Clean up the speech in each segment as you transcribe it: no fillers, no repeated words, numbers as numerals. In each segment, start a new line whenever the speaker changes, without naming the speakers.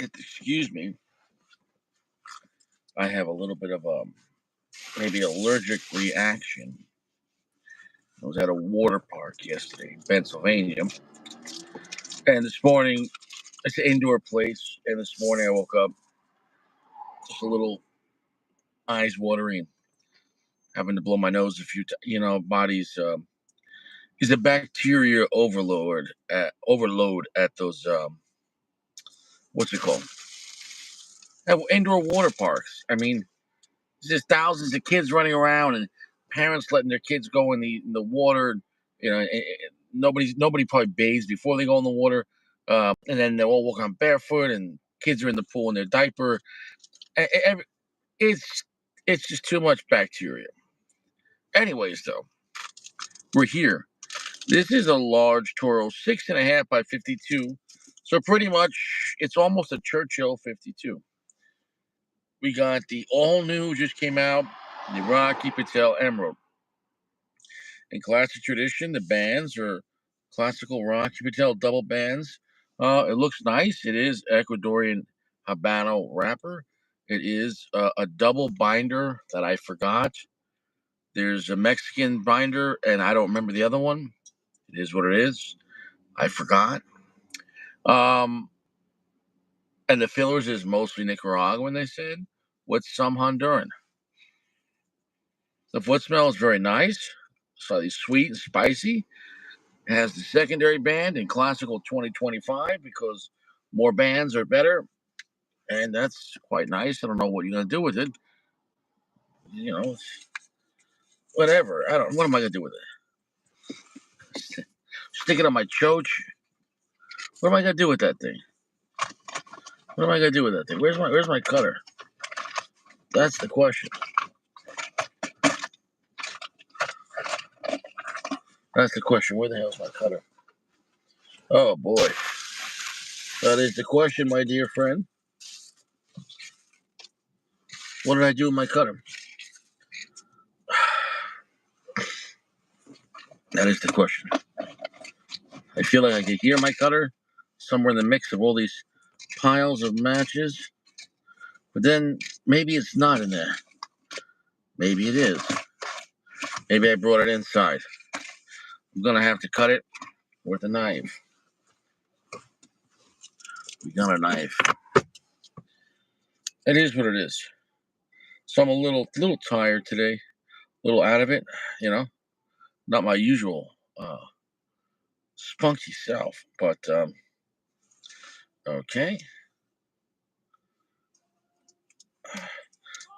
Excuse me, I have a little bit of maybe allergic reaction. I was at a water park yesterday in Pennsylvania, and this morning it's an indoor place. And this morning I woke up just a little eyes watering, having to blow my nose a few times. Body's is a bacteria overload at those what's it called? At indoor water parks. I mean, there's just thousands of kids running around and parents letting their kids go in the water. Nobody probably bathes before they go in the water, and then they all walk on barefoot, and kids are in the pool in their diaper. It's it's just too much bacteria. Anyways, though, we're here. This is a large Toro, 6.5 by 52. So pretty much, it's almost a Churchill 52. We got the all new, just came out, the Rocky Patel Emerald. In classic tradition, the bands are classical Rocky Patel double bands. It looks nice. It is Ecuadorian Habano wrapper. It is a double binder that I forgot. There's a Mexican binder, and I don't remember the other one. It is what it is. I forgot. And the fillers is mostly Nicaraguan, they said, with some Honduran. The foot smell is very nice, slightly sweet and spicy. It has the secondary band in classical 2025 because more bands are better, and that's quite nice. I don't know what you're gonna do with it. Whatever. I don't. What am I gonna do with it? Stick it on my choach. What am I gonna do with that thing? What am I gonna do with that thing? Where's my cutter? That's the question. That's the question. Where the hell's my cutter? Oh boy. That is the question, my dear friend. What did I do with my cutter? That is the question. I feel like I could hear my cutter somewhere in the mix of all these piles of matches. But then maybe it's not in there. Maybe it is. Maybe I brought it inside. I'm going to have to cut it with a knife. We got a knife. It is what it is. So I'm a little tired today. A little out of it, Not my usual spunky self. But, okay.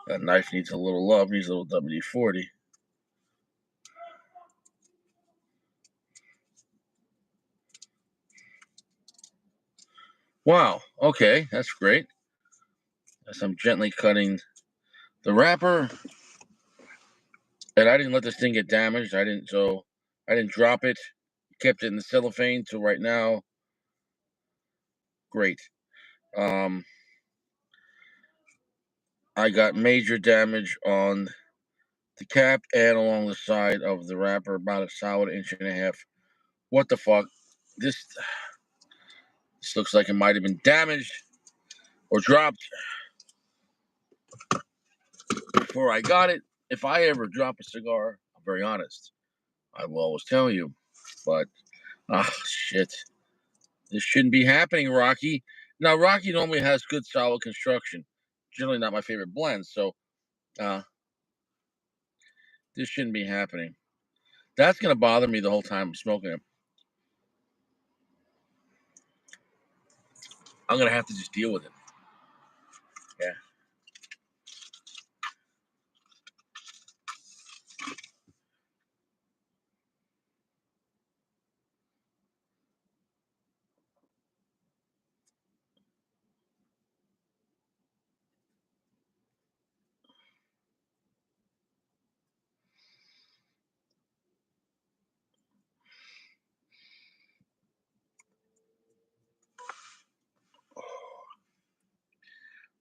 That knife needs a little love. Needs a little WD-40. Wow. Okay, that's great. As I'm gently cutting the wrapper, and I didn't let this thing get damaged. I didn't drop it. Kept it in the cellophane till right now. Great. I got major damage on the cap and along the side of the wrapper, about a solid 1.5 inches. What the fuck? This looks like it might have been damaged or dropped before I got it. If I ever drop a cigar, I'm very honest. I will always tell you. But, shit. This shouldn't be happening, Rocky. Now, Rocky normally has good, solid construction. Generally not my favorite blend, so this shouldn't be happening. That's going to bother me the whole time I'm smoking it. I'm going to have to just deal with it. Yeah.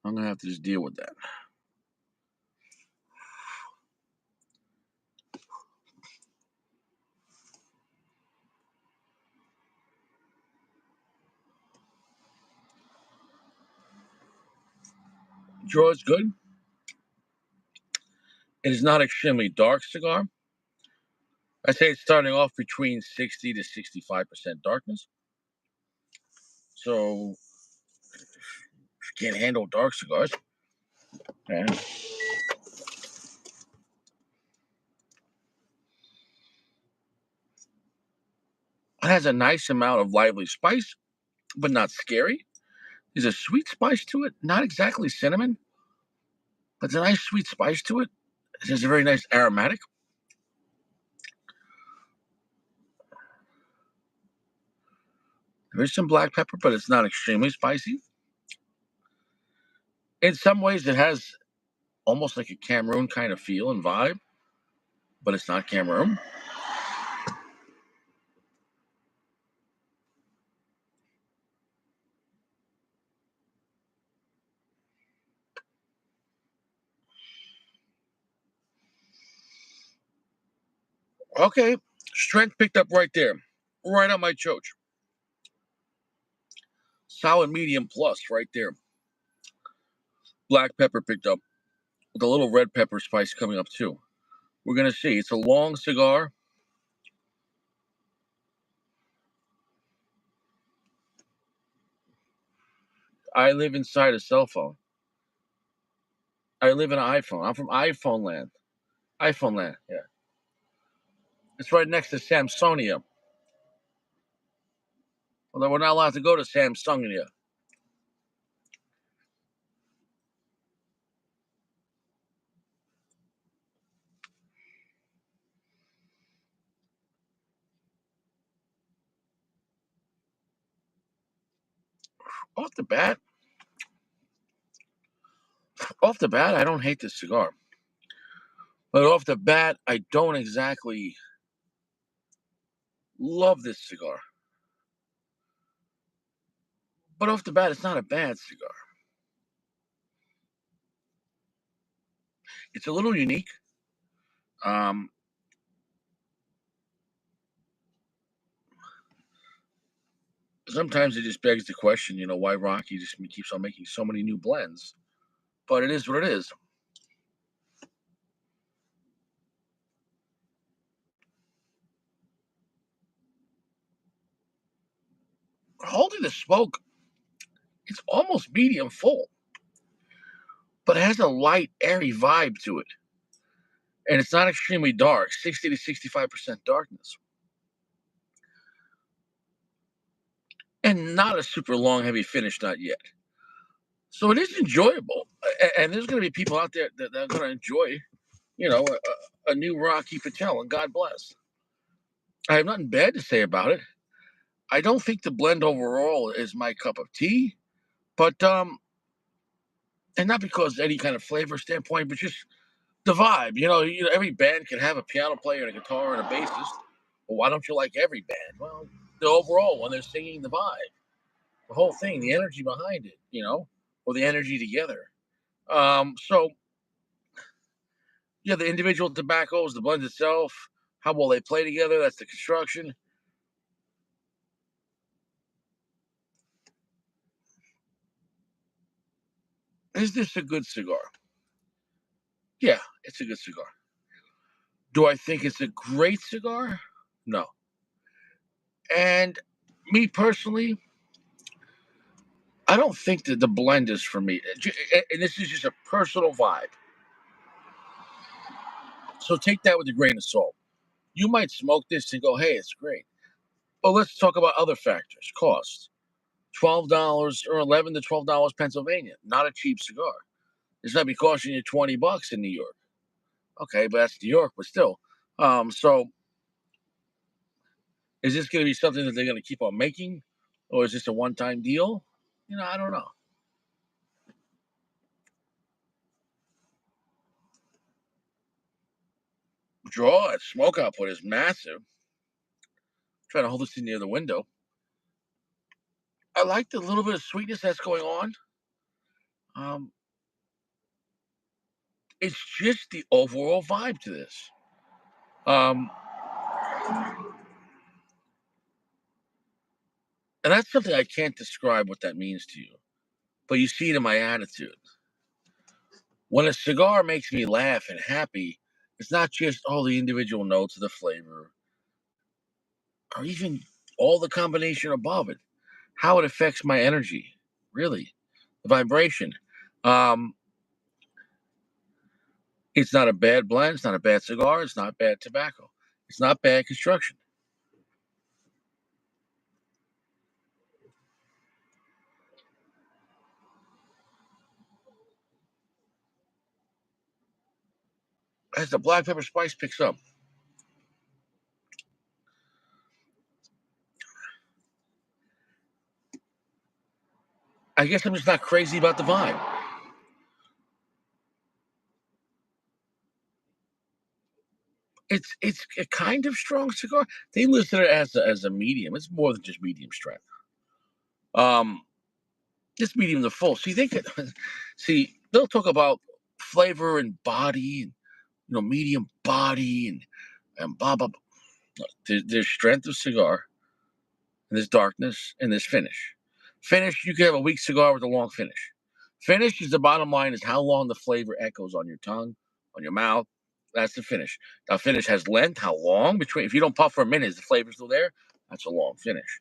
I'm going to have to just deal with that. Draw is good. It is not extremely dark cigar. I say it's starting off between 60 to 65% darkness. So if you can't handle dark cigars, yeah. It has a nice amount of lively spice, but not scary. There's a sweet spice to it, not exactly cinnamon, but there's a nice sweet spice to it. There's a very nice aromatic. There is some black pepper, but it's not extremely spicy. In some ways, it has almost like a Cameroon kind of feel and vibe, but it's not Cameroon. Okay, strength picked up right there, right on my choach. Solid medium plus right there. Black pepper picked up with a little red pepper spice coming up too. We're gonna see. It's a long cigar. I live inside a cell phone. I live in an iPhone. I'm from iPhone land. iPhone land. Yeah. It's right next to Samsonia. Although we're not allowed to go to Samsonia. Off the bat, I don't hate this cigar. But off the bat, I don't exactly love this cigar. But off the bat, it's not a bad cigar. It's a little unique. Um, Sometimes it just begs the question, why Rocky just keeps on making so many new blends. But it is what it is. Holding the smoke, it's almost medium full, but it has a light, airy vibe to it. And it's not extremely dark, 60 to 65% darkness. And not a super long, heavy finish, not yet. So it is enjoyable. And there's going to be people out there that are going to enjoy, a new Rocky Patel, and God bless. I have nothing bad to say about it. I don't think the blend overall is my cup of tea, but and not because any kind of flavor standpoint, but just the vibe. Every band can have a piano player and a guitar and a bassist. Well, why don't you like every band? Well, the overall when they're singing the vibe, the whole thing, the energy behind it, or the energy together. So yeah, the individual tobaccos, the blend itself, how well they play together. That's the construction. Is this a good cigar? Yeah, it's a good cigar. Do I think it's a great cigar? No. And me personally, I don't think that the blend is for me. And this is just a personal vibe. So take that with a grain of salt. You might smoke this and go, hey, it's great. But let's talk about other factors. Cost. $12 or 11 to $12 Pennsylvania. Not a cheap cigar. This might be costing you $20 in New York. Okay, but that's New York, but still. So is this going to be something that they're going to keep on making? Or is this a one-time deal? I don't know. Draw and smoke output is massive. Trying to hold this thing near the window. I like the little bit of sweetness that's going on. Um, it's just the overall vibe to this. Um, and that's something I can't describe what that means to you, but you see it in my attitude. When a cigar makes me laugh and happy, it's not just all the individual notes of the flavor or even all the combination above it, how it affects my energy, really, the vibration. Um, it's not a bad blend, it's not a bad cigar, it's not bad tobacco, it's not bad construction. As the black pepper spice picks up, I guess I'm just not crazy about the vibe. It's a kind of strong cigar. They listed it as a medium. It's more than just medium strength. Um, just medium to full. See, they could see they'll talk about flavor and body and medium body and blah blah. Blah. There's strength of cigar and there's darkness and there's finish. Finish, you can have a weak cigar with a long finish. Finish is the bottom line is how long the flavor echoes on your tongue, on your mouth. That's the finish. Now, finish has length, how long between. If you don't puff for a minute, is the flavor still there? That's a long finish.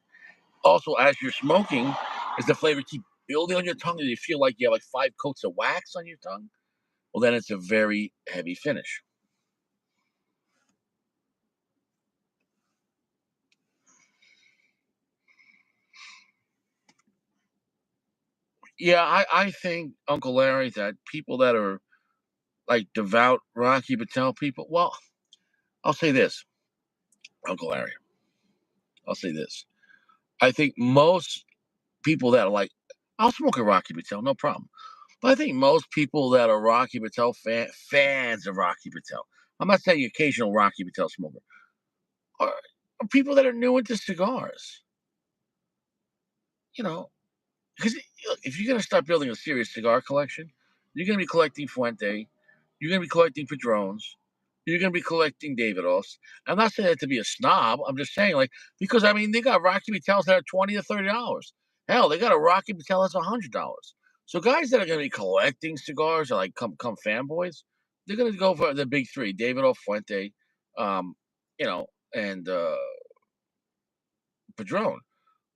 Also, as you're smoking, is the flavor keep building on your tongue? Do you feel like you have like 5 coats of wax on your tongue? Well, then it's a very heavy finish. Yeah, I think Uncle Larry that people that are like devout Rocky Patel people. Well, I'll say this, Uncle Larry. I'll say this. I think most people that are like, I'll smoke a Rocky Patel, no problem. But I think most people that are Rocky Patel fans of Rocky Patel, I'm not saying occasional Rocky Patel smoker, are people that are new into cigars. You know, because if you're going to start building a serious cigar collection, you're going to be collecting Fuente, you're going to be collecting Padrones, you're going to be collecting Davidoffs. I'm not saying that to be a snob. I'm just saying, like, because I mean, they got Rocky Patels that are $20 to $30. Hell, they got a Rocky Patel that's $100. So guys that are going to be collecting cigars are like come fanboys. They're going to go for the big three: Davidoff, Fuente, um, and Padron.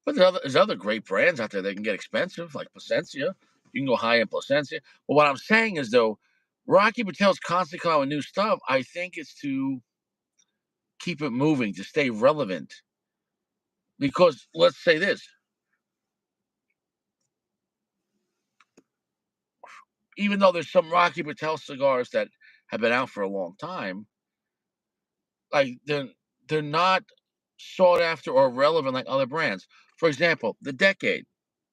But there's other great brands out there that can get expensive, like Placencia. You can go high in Placencia. But what I'm saying is, though, Rocky Patel's constantly coming out with new stuff. I think it's to keep it moving, to stay relevant. Because let's say this, even though there's some Rocky Patel cigars that have been out for a long time, like they're not sought after or relevant like other brands. For example, the Decade.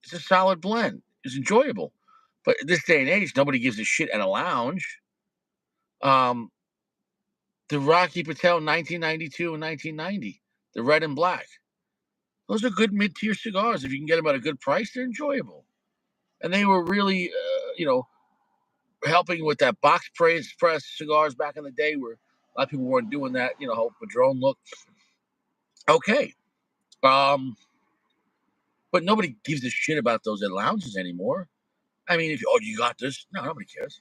It's a solid blend. It's enjoyable. But this day and age, nobody gives a shit at a lounge. Um, the Rocky Patel 1992 and 1990, the red and black. Those are good mid-tier cigars. If you can get them at a good price, they're enjoyable. And they were really, helping with that box press cigars back in the day, where a lot of people weren't doing that. Whole Padron look. Okay, um, but nobody gives a shit about those at lounges anymore. I mean, if you got this, no, nobody cares.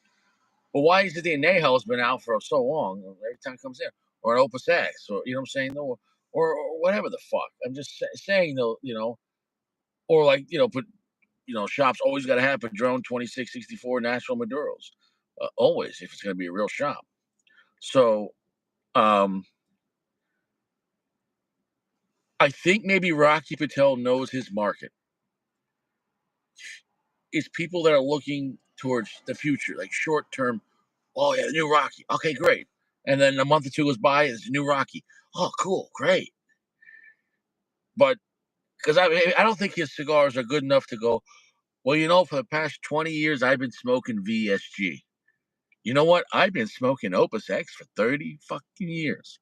But why is it the Anejo's been out for so long? Every time it comes in, or an Opus X, or you know what I'm saying? No, or whatever the fuck. I'm just saying though, or like but shops always got to have Padron 2664 Natural Maduros, always if it's going to be a real shop. So um, I think maybe Rocky Patel knows his market. It's people that are looking towards the future, like short term. Oh yeah, the new Rocky. Okay, great. And then a month or two goes by, it's a new Rocky. Oh, cool, great. But because I don't think his cigars are good enough to go. Well, for the past 20 years, I've been smoking VSG. You know what? I've been smoking Opus X for 30 fucking years.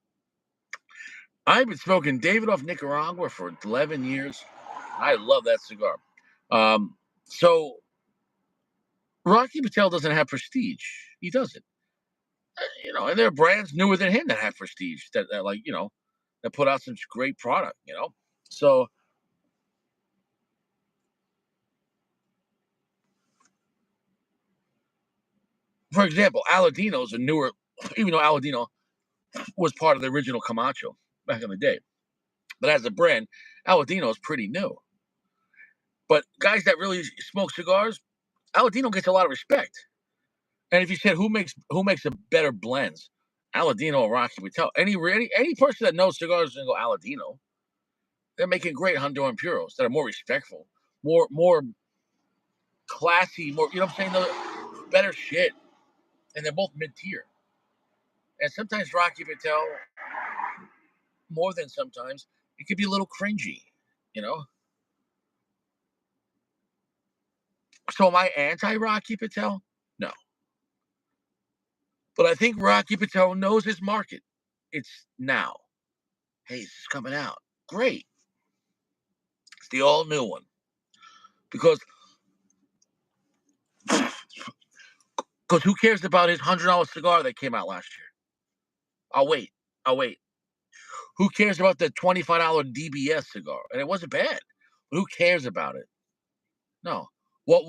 I've been smoking Davidoff Nicaragua for 11 years. I love that cigar. So Rocky Patel doesn't have prestige. He doesn't. And there are brands newer than him that have prestige that like, that put out some great product. So For example, Aladino is a newer, even though Aladino was part of the original Camacho back in the day. But as a brand, Aladino is pretty new. But guys that really smoke cigars, Aladino gets a lot of respect. And if you said who makes a better blends, Aladino or Rocky Patel, any person that knows cigars is gonna go Aladino. They're making great Honduran puros that are more respectful, more classy, more you know what I'm saying, better shit, and they're both mid tier. And sometimes Rocky Patel, more than sometimes, it could be a little cringy, you know. So am I anti Rocky Patel? No, but I think Rocky Patel knows his market. It's now. Hey, this is coming out. Great. It's the all new one because who cares about his $100 cigar that came out last year? I'll wait. I'll wait. Who cares about the $25 DBS cigar? And it wasn't bad. But who cares about it? No. What?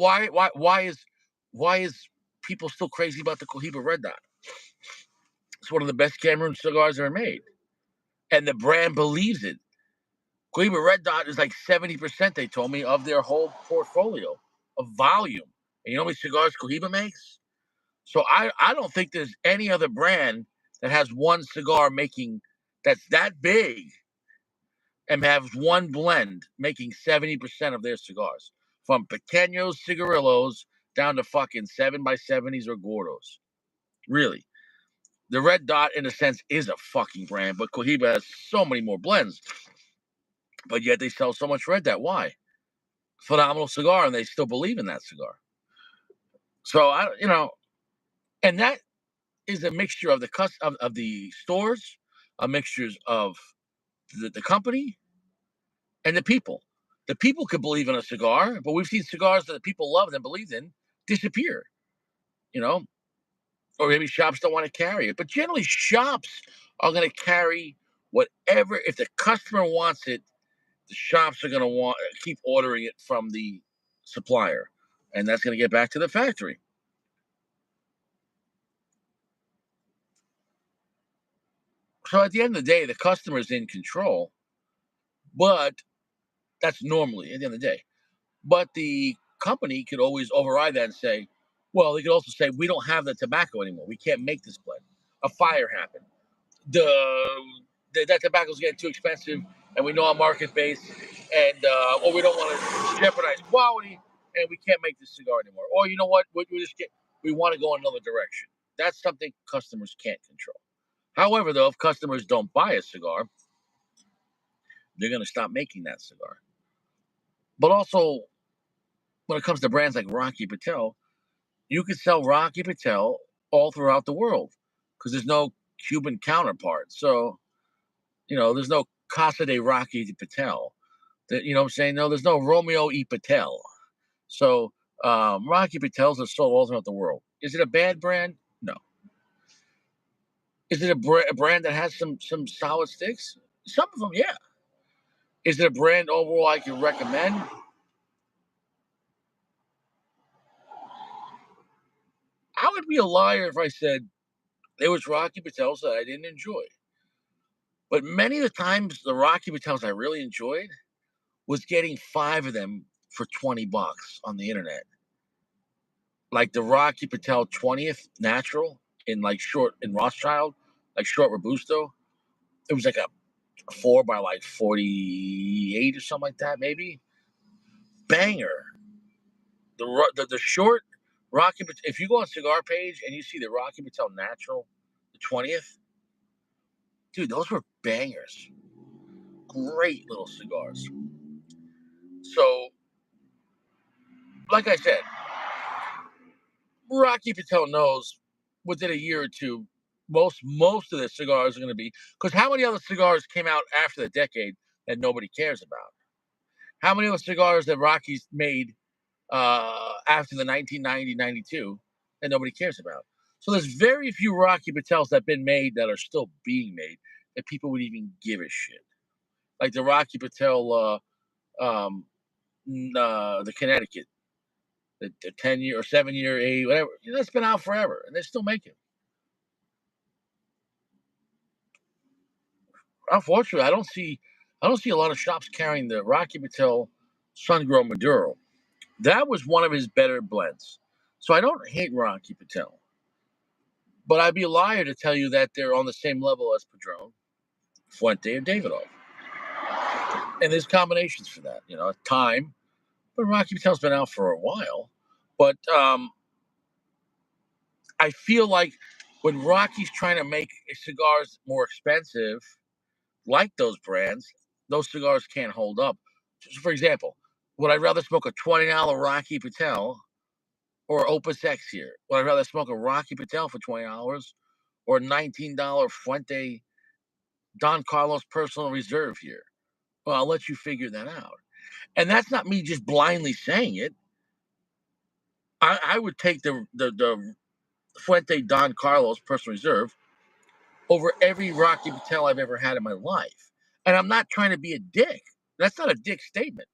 Why is people still crazy about the Cohiba Red Dot? It's one of the best Cameroon cigars ever made, and the brand believes it. Cohiba Red Dot is like 70%. They told me of their whole portfolio of volume. And you know how many cigars Cohiba makes? So I don't think there's any other brand that has one cigar making that's that big and has one blend making 70% of their cigars. From pequeños cigarillos down to fucking 7x70s or gordos. Really. The Red Dot, in a sense, is a fucking brand, but Cohiba has so many more blends. But yet they sell so much Red Dot. Why? Phenomenal cigar, and they still believe in that cigar. So and that is a mixture of the stores, a mixtures of the company and the people. The people could believe in a cigar, but we've seen cigars that the people love and believe in disappear, you know, or maybe shops don't want to carry it. But generally, shops are going to carry whatever. If the customer wants it, the shops are going to want keep ordering it from the supplier, and that's going to get back to the factory. So at the end of the day, the customer is in control, but that's normally at the end of the day. But the company could always override that and say, well, they could also say, we don't have the tobacco anymore. We can't make this blend. A fire happened. That tobacco is getting too expensive, and we know our market base, and or we don't want to jeopardize quality, and we can't make this cigar anymore. Or you know what? We want to go another direction. That's something customers can't control. However, though, if customers don't buy a cigar, they're going to stop making that cigar. But also, when it comes to brands like Rocky Patel, you could sell Rocky Patel all throughout the world because there's no Cuban counterpart. So, there's no Casa de Rocky Patel. You know what I'm saying? No, there's no Romeo E. Patel. So, Rocky Patels are sold all throughout the world. Is it a bad brand? No. Is it a brand that has some solid sticks? Some of them, yeah. Is it a brand overall I can recommend? I would be a liar if I said there was Rocky Patels that I didn't enjoy. But many of the times, the Rocky Patels I really enjoyed was getting 5 of them for $20 on the internet. Like the Rocky Patel 20th natural in Rothschild, like short Robusto. It was like a 4 by like 48 or something like that, maybe. Banger. The short Rocky Patel, if you go on Cigar Page and you see the Rocky Patel natural, the 20th, dude, those were bangers. Great little cigars. So, like I said, Rocky Patel knows within a year or two, most of the cigars are going to be because how many other cigars came out after the decade that nobody cares about? How many other cigars that Rocky's made after the 1990-92 that nobody cares about? So there's very few Rocky Patels that have been made that are still being made that people would even give a shit. Like the Rocky Patel, the Connecticut. the 10-year or 7-year, 8, whatever. That's been out forever, and they're still making. Unfortunately, I don't see a lot of shops carrying the Rocky Patel Sun Grown Maduro. That was one of his better blends. So I don't hate Rocky Patel, but I'd be a liar to tell you that they're on the same level as Padron, Fuente, and Davidoff. And there's combinations for that, time. But Rocky Patel's been out for a while. But I feel like when Rocky's trying to make cigars more expensive, like those brands, those cigars can't hold up. So for example, would I rather smoke a $20 Rocky Patel or Opus X here? Would I rather smoke a Rocky Patel for $20 or a $19 Fuente Don Carlos Personal Reserve here? Well, I'll let you figure that out. And that's not me just blindly saying it. I would take the Fuente Don Carlos Personal Reserve over every Rocky Patel I've ever had in my life. And I'm not trying to be a dick. That's not a dick statement.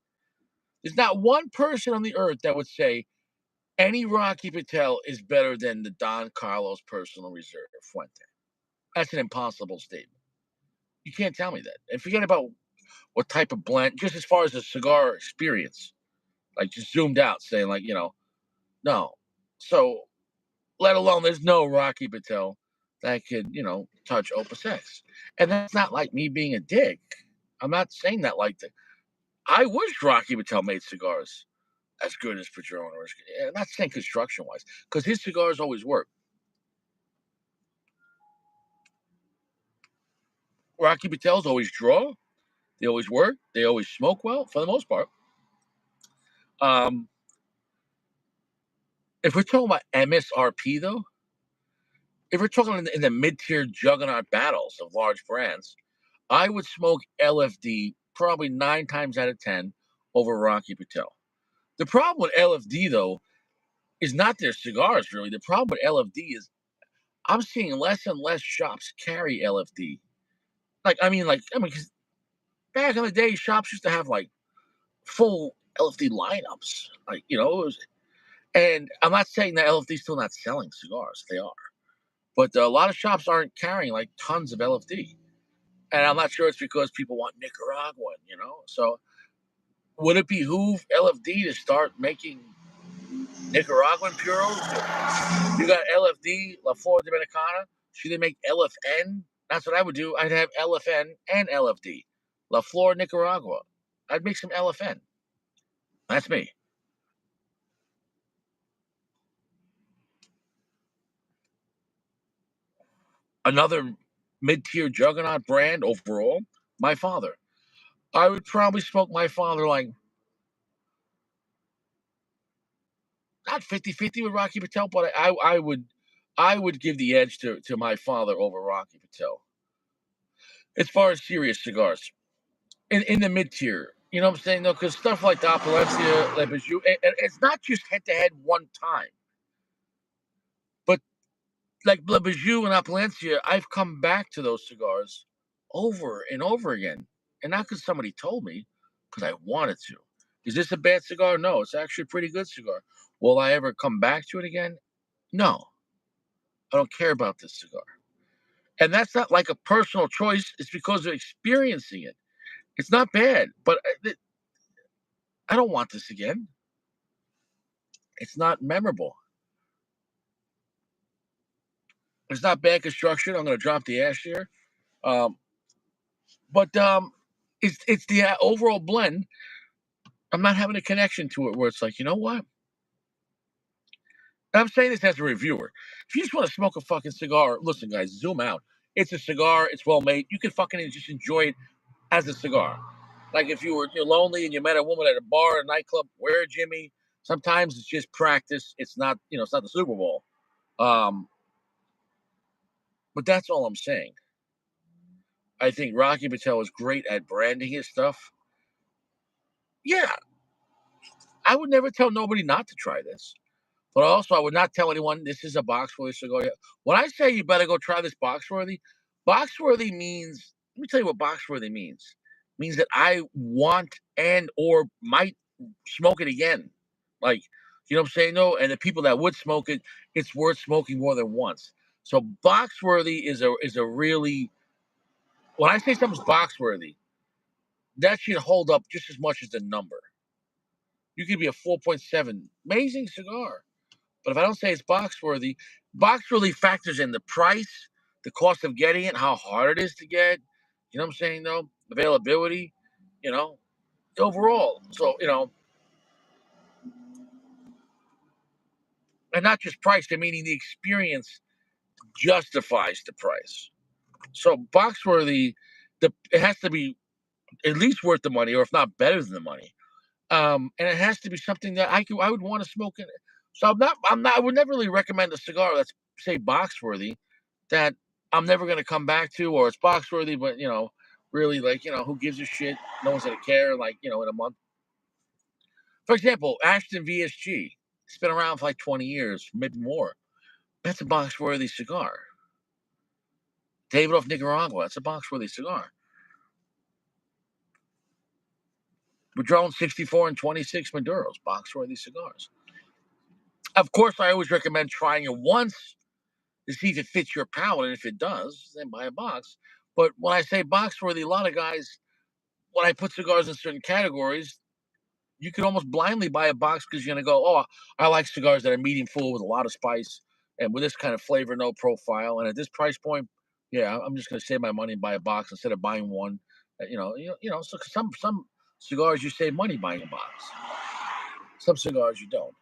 There's not one person on the earth that would say any Rocky Patel is better than the Don Carlos Personal Reserve Fuente. That's an impossible statement. You can't tell me that. And forget about what type of blend, just as far as the cigar experience, like just zoomed out, saying like, no. So let alone there's no Rocky Patel that could, touch Opus X. And that's not like me being a dick. I'm not saying that like that. I wish Rocky Patel made cigars as good as Padron, or I'm not saying construction wise, because his cigars always work. Rocky Patel's always draw. They always work. They always smoke well for the most part. If we're talking about MSRP though, if we're talking in the mid-tier juggernaut battles of large brands, I would smoke LFD probably 9 times out of 10 over Rocky Patel. The problem with LFD though is not their cigars really. The problem with LFD is I'm seeing less and less shops carry LFD. Because back in the day, shops used to have like full LFD lineups. And I'm not saying that LFD's still not selling cigars. They are. But a lot of shops aren't carrying like tons of LFD. And I'm not sure it's because people want Nicaraguan. So would it behoove LFD to start making Nicaraguan puros? You got LFD, La Flor Dominicana. Should they make LFN? That's what I would do. I'd have LFN and LFD. La Flor Nicaragua. I'd make some LFN. That's me. Another mid-tier juggernaut brand overall, my father. I would probably smoke my father like not 50-50 with Rocky Patel, but I would give the edge to my father over Rocky Patel. As far as serious cigars. In the mid-tier. You know what I'm saying? No, because stuff like the Palencia, Le Bijou, it's not just head-to-head one time. But like Le Bijou and Palencia, I've come back to those cigars over and over again. And not because somebody told me, because I wanted to. Is this a bad cigar? No, it's actually a pretty good cigar. Will I ever come back to it again? No. I don't care about this cigar. And that's not like a personal choice. It's because of experiencing it. It's not bad, but I don't want this again. It's not memorable. It's not bad construction. I'm going to drop the ash here. Um, but it's the overall blend. I'm not having a connection to it where it's like, you know what? And I'm saying this as a reviewer. If you just want to smoke a fucking cigar, listen, guys, zoom out. It's a cigar. It's well made. You can fucking just enjoy it as a cigar. Like if you're lonely and you met a woman at a bar, a nightclub, wear a Jimmy. Sometimes it's just practice. It's not, it's not the Super Bowl. Um, but that's all I'm saying. I think Rocky Patel is great at branding his stuff. Yeah, I would never tell nobody not to try this. But also, I would not tell anyone this is a Boxworthy cigar. When I say you better go try this Boxworthy means, let me tell you what Boxworthy means. It means that I want and or might smoke it again. Like, You know what I'm saying? No, and the people that would smoke it, it's worth smoking more than once. So box-worthy is a really, when I say something's box-worthy, that should hold up just as much as the number. You could be a 4.7, amazing cigar. But if I don't say it's box-worthy, box-worthy factors in the price, the cost of getting it, how hard it is to get. You know what I'm saying? Though availability, you know, overall. So and not just price, but meaning the experience justifies the price. So box-worthy, it has to be at least worth the money, or if not better than the money. And it has to be something that I would want to smoke in it. So I would never really recommend a cigar that's say box worthy that I'm never gonna come back to, or it's box worthy, but really, like, who gives a shit? No one's gonna care, like, in a month. For example, Ashton VSG. It's been around for like 20 years, maybe more. That's a box worthy cigar. David off Nicaragua, that's a box worthy cigar. Padron 64 and 26 Maduros, box worthy cigars. Of course, I always recommend trying it once to see if it fits your palate, and if it does, then buy a box. But when I say box worthy, a lot of guys, when I put cigars in certain categories, you can almost blindly buy a box because you're gonna go, oh, I like cigars that are medium full with a lot of spice and with this kind of flavor, no profile, and at this price point, yeah, I'm just gonna save my money and buy a box instead of buying one. So some cigars you save money buying a box. Some cigars you don't.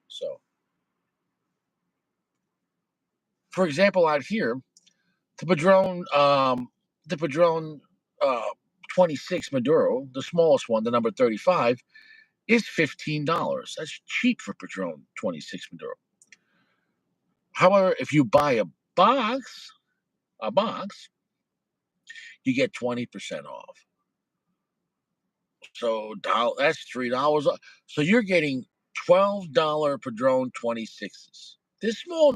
So, for example, out here, the Padron, the Padron uh, 26 Maduro, the smallest one, the number 35, is $15. That's cheap for Padron 26 Maduro. However, if you buy a box, you get 20% off. So that's $3 off. So you're getting $12 Padron 26s. This small,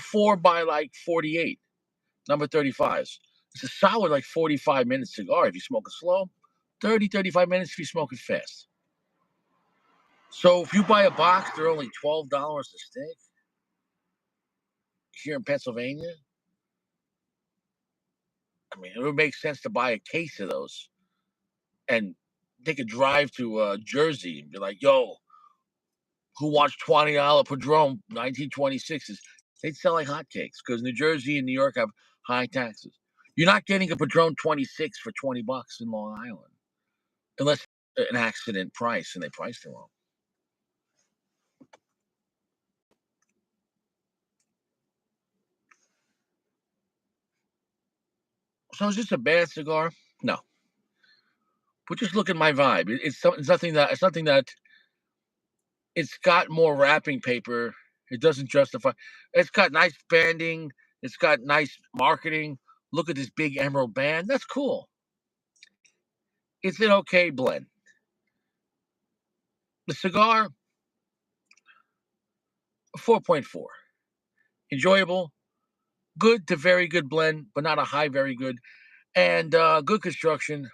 4 by like 48, number 35s. It's a solid like 45-minute cigar if you smoke it slow, 30, 35 minutes if you smoke it fast. So if you buy a box, they're only $12 a stick here in Pennsylvania. I mean, it would make sense to buy a case of those and take a drive to Jersey and be like, yo, who wants $20 Padron 1926s? They'd sell like hotcakes because New Jersey and New York have high taxes. You're not getting a Padron 26 for $20 in Long Island unless an accident price and they priced it wrong. So is this a bad cigar? No, but just look at my vibe. It's something that it's got more wrapping paper. It doesn't justify. It's got nice banding. It's got nice marketing. Look at this big emerald band. That's cool. It's an okay blend. The cigar, 4.4. Enjoyable, good to very good blend, but not a high very good. And good construction.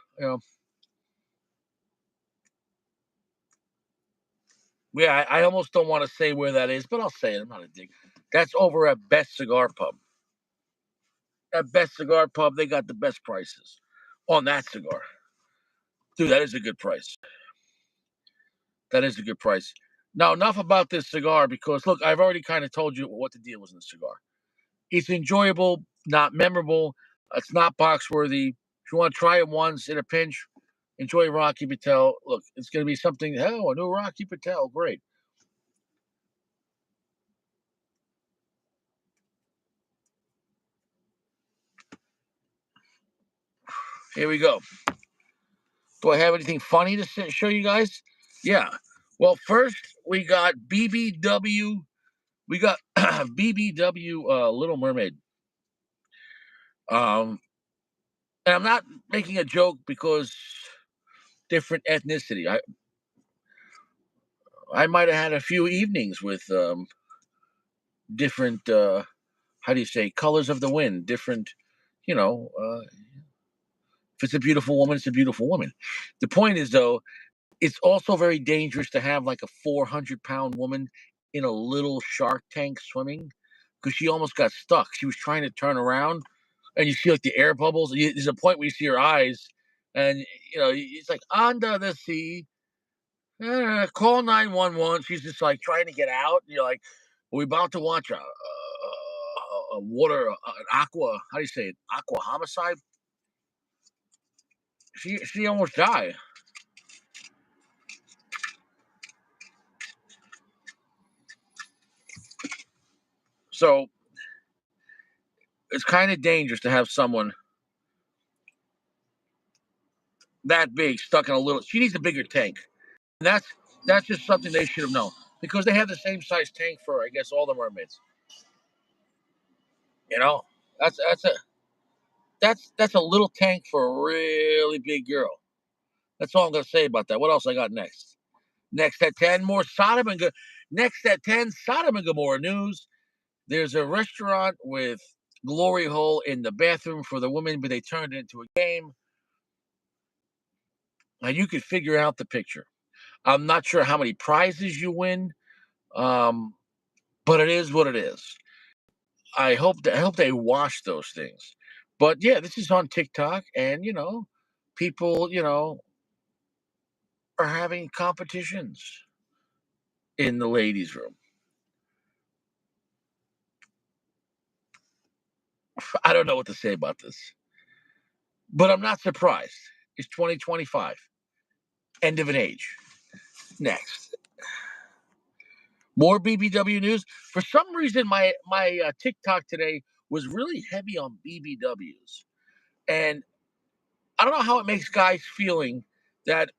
Yeah, I almost don't want to say where that is, but I'll say it. I'm not a dick. That's over at Best Cigar Pub. At Best Cigar Pub, they got the best prices on that cigar. Dude, that is a good price. That is a good price. Now, enough about this cigar because look, I've already kind of told you what the deal was in the cigar. It's enjoyable, not memorable. It's not box worthy. If you want to try it once in a pinch, enjoy Rocky Patel. Look, it's going to be something. Hell, a new Rocky Patel, great. Here we go. Do I have anything funny to show you guys? Yeah. Well, first we got BBW. We got BBW Little Mermaid. Um, and I'm not making a joke because different ethnicity. I might have had a few evenings with different. How do you say? Colors of the wind. Different. You know. If it's a beautiful woman, it's a beautiful woman. The point is though, It's also very dangerous to have like a 400-pound woman in a little shark tank swimming because she almost got stuck. She was trying to turn around, and you see like the air bubbles. There's a point where you see her eyes, and it's like under the sea. Call 911. She's just like trying to get out. You're like, we're about to watch a water, an aqua. How do you say it? Aqua homicide. She almost died. So it's kind of dangerous to have someone that big stuck in a little. She needs a bigger tank. And that's just something they should have known because they have the same size tank for I guess all the mermaids. You know, that's that's a that's a little tank for a really big girl. That's all I'm gonna say about that. What else I got next? Next at 10, more Sodom and Next at 10, Sodom and Gomorrah news. There's a restaurant with glory hole in the bathroom for the women, but they turned it into a game. Now you could figure out the picture. I'm not sure how many prizes you win, um, but it is what it is. I hope they wash those things. But yeah, this is on TikTok, and people are having competitions in the ladies' room. I don't know what to say about this, but I'm not surprised. It's 2025, end of an age. Next, more BBW news. For some reason, my TikTok today was really heavy on BBWs, and I don't know how it makes guys feeling that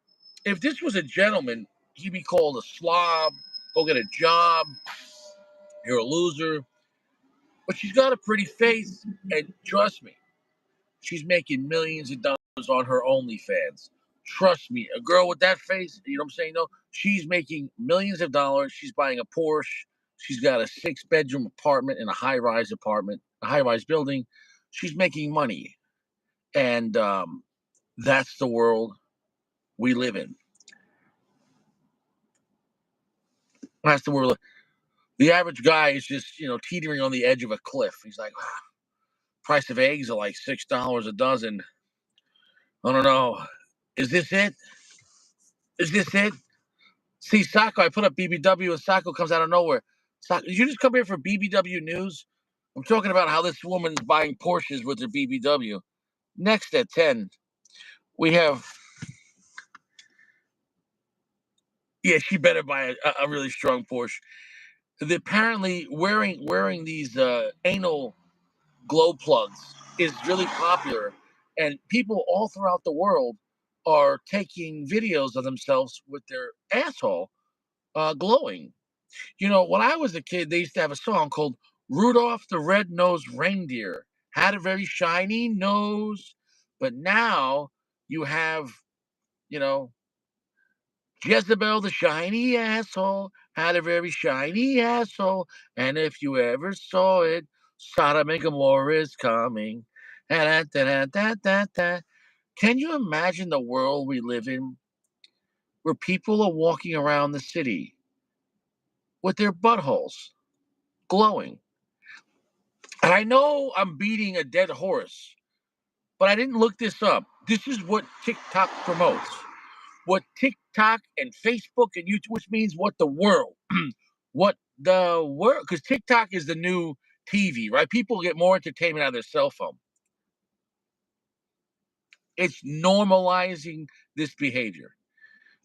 if this was a gentleman, he'd be called a slob. Go get a job. You're a loser. But she's got a pretty face, and trust me, she's making millions of dollars on her OnlyFans. Trust me, a girl with that face, you know what I'm saying? No, she's making millions of dollars. She's buying a Porsche. She's got a 6-bedroom apartment in a high-rise apartment, a high-rise building. She's making money, and that's the world we live in. That's the world. The average guy is just teetering on the edge of a cliff. He's like, price of eggs are like $6 a dozen. I don't know. Is this it? Is this it? See, Sacco, I put up BBW and Sacco comes out of nowhere. Sacco, did you just come here for BBW news? I'm talking about how this woman's buying Porsches with her BBW. Next at 10, we have, yeah, she better buy a really strong Porsche. Apparently, wearing these anal glow plugs is really popular, and people all throughout the world are taking videos of themselves with their asshole glowing. When I was a kid, they used to have a song called Rudolph the Red-Nosed Reindeer. Had a very shiny nose, but now you have, you know, Jezebel the shiny asshole had a very shiny asshole, and if you ever saw it, Sodom and Gomorrah is coming. Da-da-da-da-da-da. Can you imagine the world we live in where people are walking around the city with their buttholes glowing? And I know I'm beating a dead horse, but I didn't look this up. This is what TikTok promotes. What TikTok and Facebook and YouTube, which means what the world, what the world, because TikTok is the new TV, right? People get more entertainment out of their cell phone. It's normalizing this behavior.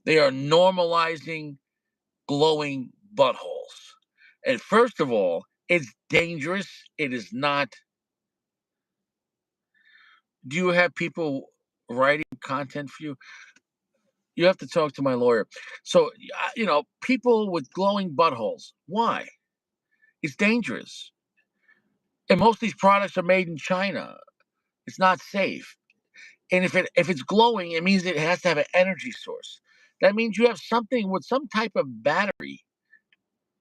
They are normalizing glowing buttholes. And first of all, it's dangerous. It is not. Do you have people writing content for you? You have to talk to my lawyer. So, people with glowing buttholes. Why? It's dangerous. And most of these products are made in China. It's not safe. And if it's glowing, it means it has to have an energy source. That means you have something with some type of battery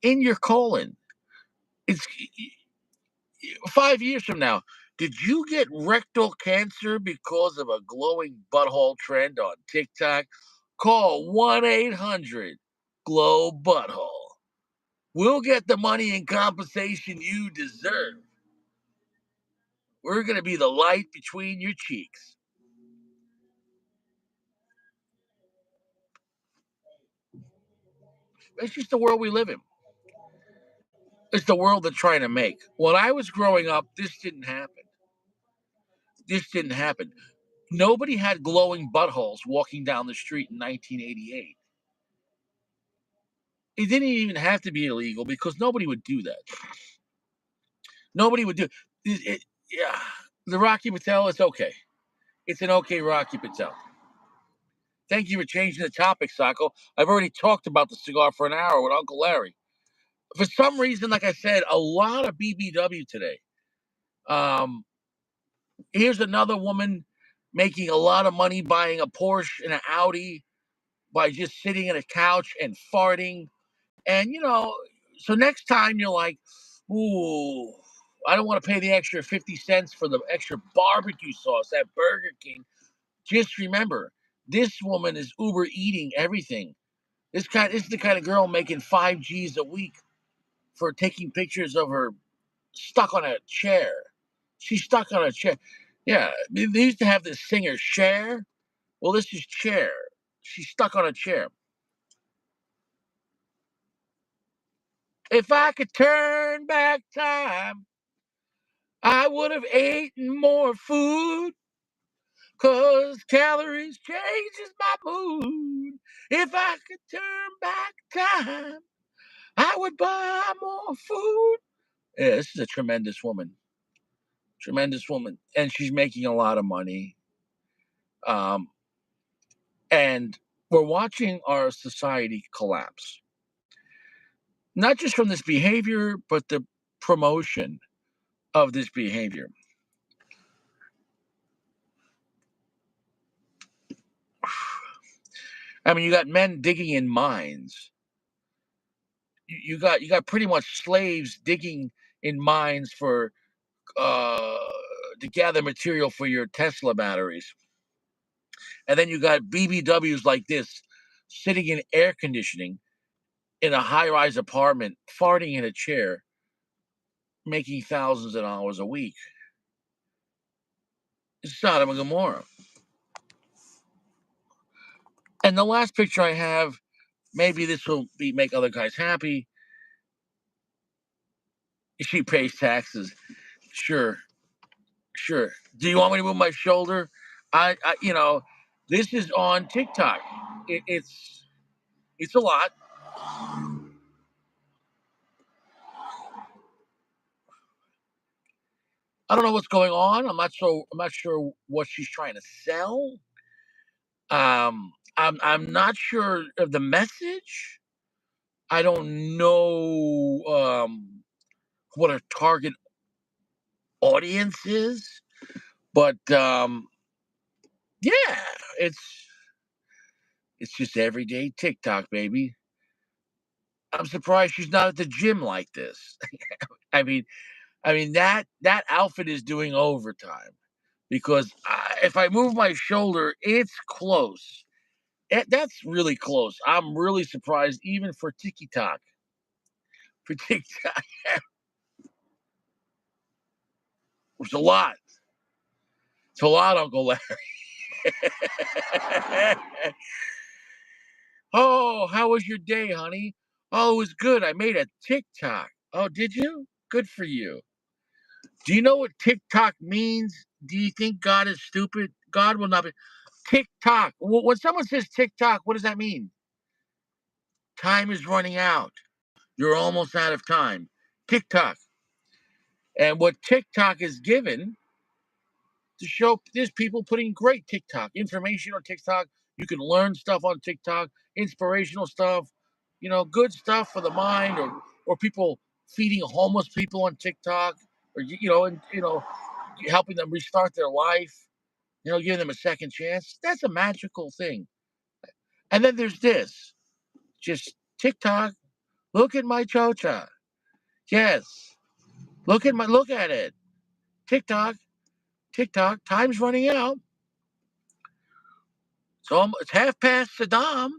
in your colon. It's 5 years from now. Did you get rectal cancer because of a glowing butthole trend on TikTok? Call 1-800-GLOW-BUTTHOLE. We'll get the money and compensation you deserve. We're going to be the light between your cheeks. It's just the world we live in. It's the world they're trying to make. When I was growing up, this didn't happen. This didn't happen. Nobody had glowing buttholes walking down the street in 1988. It didn't even have to be illegal because nobody would do that. Nobody would do it. Yeah, the Rocky Patel, it's okay. It's an okay Rocky Patel. Thank you for changing the topic, Sacco. I've already talked about the cigar for an hour with Uncle Larry. For some reason, like I said, a lot of BBW today. Here's another woman making a lot of money buying a Porsche and an Audi by just sitting on a couch and farting. And, so next time you're like, ooh, I don't want to pay the extra 50 cents for the extra barbecue sauce at Burger King. Just remember, this woman is Uber eating everything. This is the kind of girl making 5 G's a week for taking pictures of her stuck on a chair. She's stuck on a chair. Yeah, they used to have this singer, Cher. Well, this is Cher. She's stuck on a chair. If I could turn back time, I would have eaten more food, 'cause calories changes my mood. If I could turn back time, I would buy more food. Yeah, this is a tremendous woman. Tremendous woman. And she's making a lot of money. And we're watching our society collapse. Not just from this behavior, but the promotion of this behavior. I mean, you got men digging in mines. You got pretty much slaves digging in mines for to gather material for your Tesla batteries. And then you got BBWs like this sitting in air conditioning in a high-rise apartment, farting in a chair, making thousands of dollars a week. It's Sodom and Gomorrah. And the last picture I have, maybe this will make other guys happy. She pays taxes. Sure. Do you want me to move my shoulder? This is on TikTok. It's a lot. I don't know what's going on. I'm not sure what she's trying to sell. I'm not sure of the message. I don't know what her target audience is, but yeah, it's just everyday TikTok, baby. I'm surprised she's not at the gym like this. I mean, that outfit is doing overtime because if I move my shoulder, it's close. That's really close. I'm really surprised, even for TikTok. For TikTok, it's a lot. It's a lot, Uncle Larry. Oh, how was your day, honey? Oh, it was good. I made a TikTok. Oh, did you? Good for you. Do you know what TikTok means? Do you think God is stupid? God will not be. TikTok. When someone says TikTok, what does that mean? Time is running out. You're almost out of time. TikTok. And what TikTok is given to show there's people putting great TikTok information on TikTok. You can learn stuff on TikTok, inspirational stuff, good stuff for the mind, or people feeding homeless people on TikTok, or helping them restart their life, giving them a second chance. That's a magical thing. And then there's this, just TikTok. Look at my chocha. Yes, look at it. TikTok. Time's running out. So it's half past Saddam.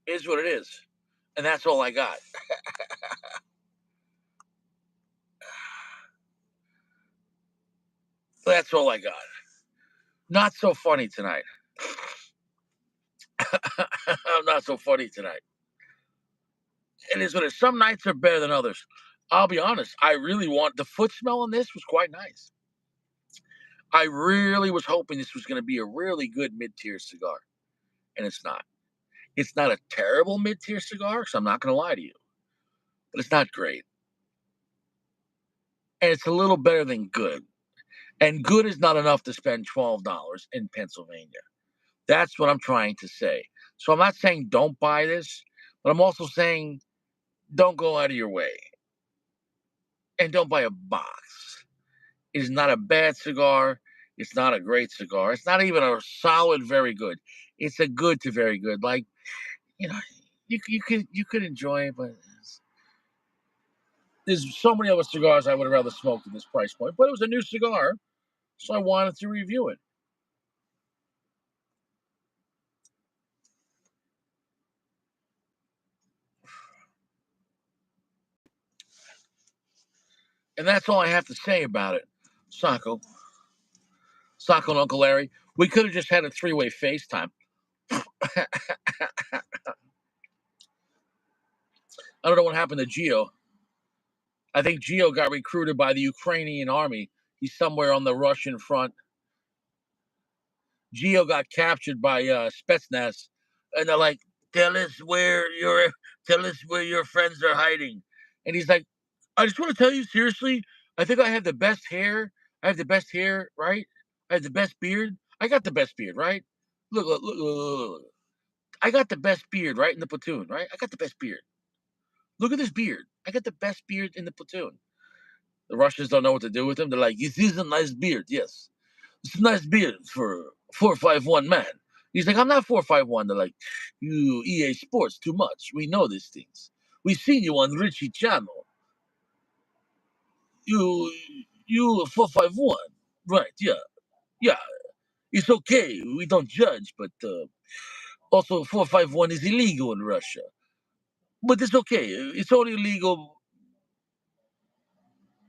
Is what it is. And that's all I got. That's all I got. Not so funny tonight. I'm not so funny tonight. It is what it is. Some nights are better than others. I'll be honest. I really want the foot smell on this was quite nice. I really was hoping this was going to be a really good mid-tier cigar, and it's not. It's not a terrible mid-tier cigar, so I'm not going to lie to you, but it's not great, and it's a little better than good. And good is not enough to spend $12 in Pennsylvania. That's what I'm trying to say. So I'm not saying don't buy this, but I'm also saying don't go out of your way and don't buy a box. It is not a bad cigar. It's not a great cigar. It's not even a solid, very good. It's a good to very good. Like, you know, you could enjoy it, but there's so many other cigars I would have rather smoked at this price point. But it was a new cigar, so I wanted to review it. And that's all I have to say about it. Sacco. Sacco and Uncle Larry. We could have just had a three-way FaceTime. I don't know what happened to Gio. I think Gio got recruited by the Ukrainian army. He's somewhere on the Russian front. Gio got captured by Spetsnaz, and they're like, tell us where your friends are hiding." And he's like, "I just want to tell you seriously. I think I have the best hair. I have the best hair, right? I have the best beard. I got the best beard, right? Look. I got the best beard, right, in the platoon, right? I got the best beard. Look at this beard. I got the best beard in the platoon." The Russians don't know what to do with him. They're like, "This is a nice beard, yes. It's a nice beard for 451 man." He's like, "I'm not 451. They're like, "You EA Sports too much. We know these things. We seen you on Richie Channel. You you 451. Right, yeah. Yeah. It's okay. We don't judge, but also 451 is illegal in Russia. But it's okay. It's only illegal,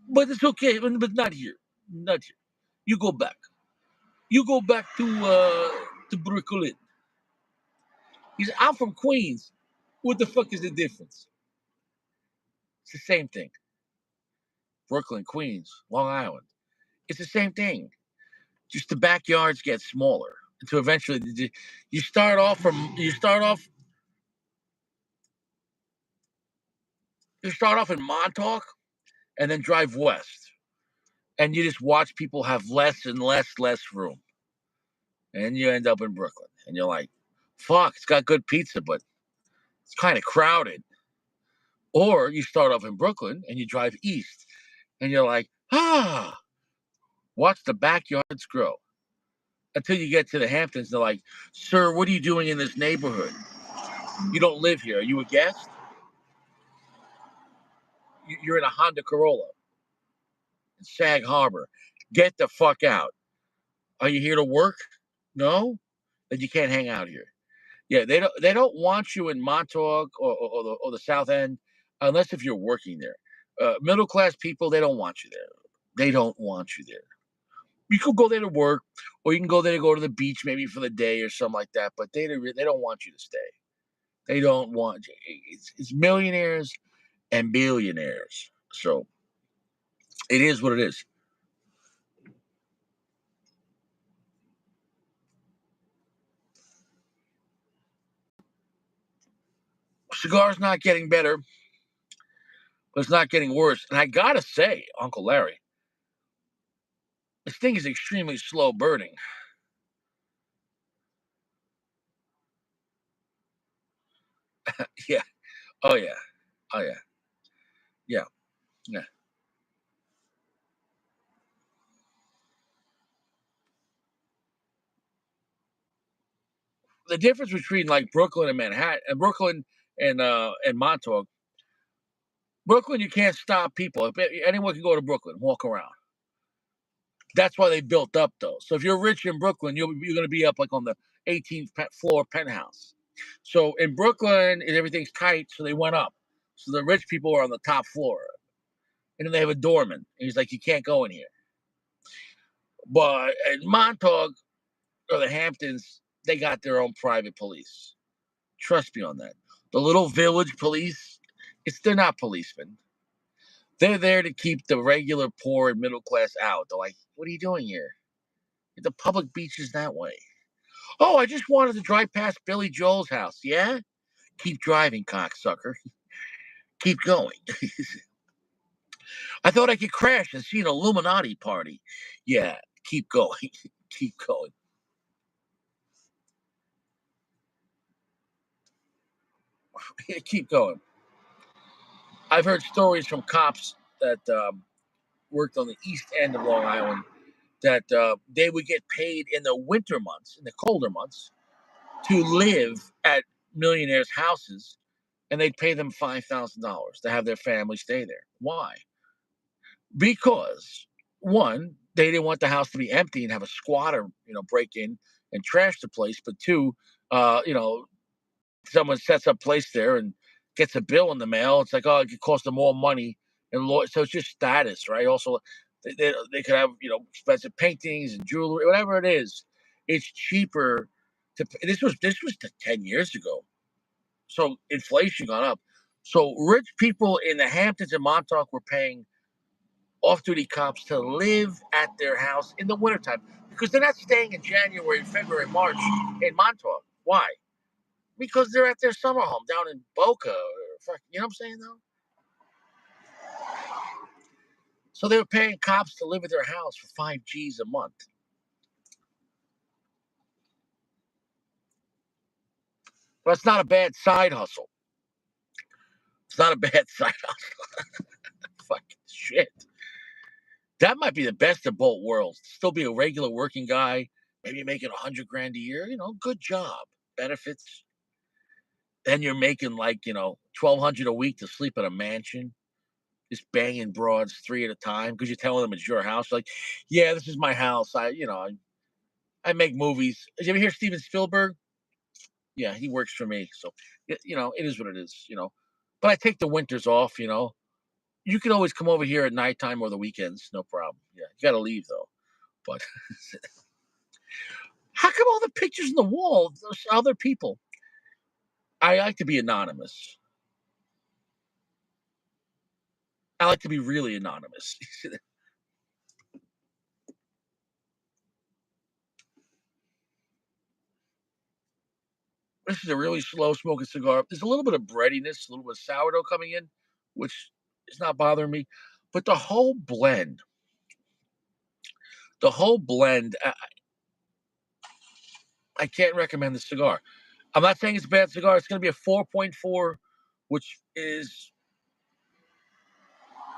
but it's okay. But not here. Not here. You go back. You go back to Brooklyn." He's I'm from Queens. What the fuck is the difference? It's the same thing. Brooklyn, Queens, Long Island. It's the same thing. Just the backyards get smaller until eventually you start off in Montauk and then drive west. And you just watch people have less and less room. And you end up in Brooklyn. And you're like, fuck, it's got good pizza, but it's kind of crowded. Or you start off in Brooklyn and you drive east and you're like, watch the backyards grow until you get to the Hamptons. They're like, "Sir, what are you doing in this neighborhood? You don't live here. Are you a guest? You're in a Honda Corolla in Sag Harbor. Get the fuck out. Are you here to work? No? Then you can't hang out here." Yeah, they don't want you in Montauk or the South End unless if you're working there. Middle class people, they don't want you there. They don't want you there. You could go there to work, or you can go there to go to the beach maybe for the day or something like that. But they don't want you to stay. They don't want you. It's millionaires and billionaires. So it is what it is. Cigar's not getting better, but it's not getting worse. And I gotta say, Uncle Larry, this thing is extremely slow burning. Yeah. Oh yeah. Oh yeah. Yeah. Yeah. The difference between like Brooklyn and Manhattan and Brooklyn and Montauk, Brooklyn you can't stop people. Anyone can go to Brooklyn, walk around. That's why they built up those. So if you're rich in Brooklyn, you're going to be up like on the 18th floor penthouse. So in Brooklyn, everything's tight, so they went up. So the rich people are on the top floor, and then they have a doorman. And he's like, "You can't go in here." But in Montauk or the Hamptons, they got their own private police. Trust me on that. The little village police, they're not policemen. They're there to keep the regular poor and middle class out. They're like, "What are you doing here? The public beach is that way." "Oh, I just wanted to drive past Billy Joel's house." "Yeah? Keep driving, cocksucker. Keep going." "I thought I could crash and see an Illuminati party." "Yeah, keep going." Keep going. Keep going. I've heard stories from cops that worked on the east end of Long Island that they would get paid in the winter months, in the colder months, to live at millionaires' houses, and they'd pay them $5,000 to have their family stay there. Why? Because one, they didn't want the house to be empty and have a squatter, break in and trash the place. But two, you know, someone sets up place there and gets a bill in the mail. It's like, oh, it could cost them more money, and so it's just status, right? Also, they could have expensive paintings and jewelry, whatever it is. It's cheaper to. This was 10 years ago, so inflation gone up. So rich people in the Hamptons and Montauk were paying off-duty cops to live at their house in the wintertime because they're not staying in January, February, March in Montauk. Why? Because they're at their summer home down in Boca. You know what I'm saying, though? So they were paying cops to live at their house for 5 G's a month. But it's not a bad side hustle. It's not a bad side hustle. Fucking shit. That might be the best of both worlds. Still be a regular working guy, maybe making 100 grand a year. Good job, benefits. Then you're making like 1,200 a week to sleep at a mansion, just banging broads three at a time because you're telling them it's your house. Like, yeah, this is my house. I make movies. Did you ever hear Steven Spielberg? Yeah, he works for me. So, it is what it is. But I take the winters off. You can always come over here at nighttime or the weekends, no problem. Yeah, you got to leave though. But how come all the pictures on the wall of those other people? I like to be anonymous. I like to be really anonymous. This is a really slow smoking cigar. There's a little bit of breadiness, a little bit of sourdough coming in, which is not bothering me. But the whole blend, I can't recommend the cigar. I'm not saying it's a bad cigar. It's going to be a 4.4, which is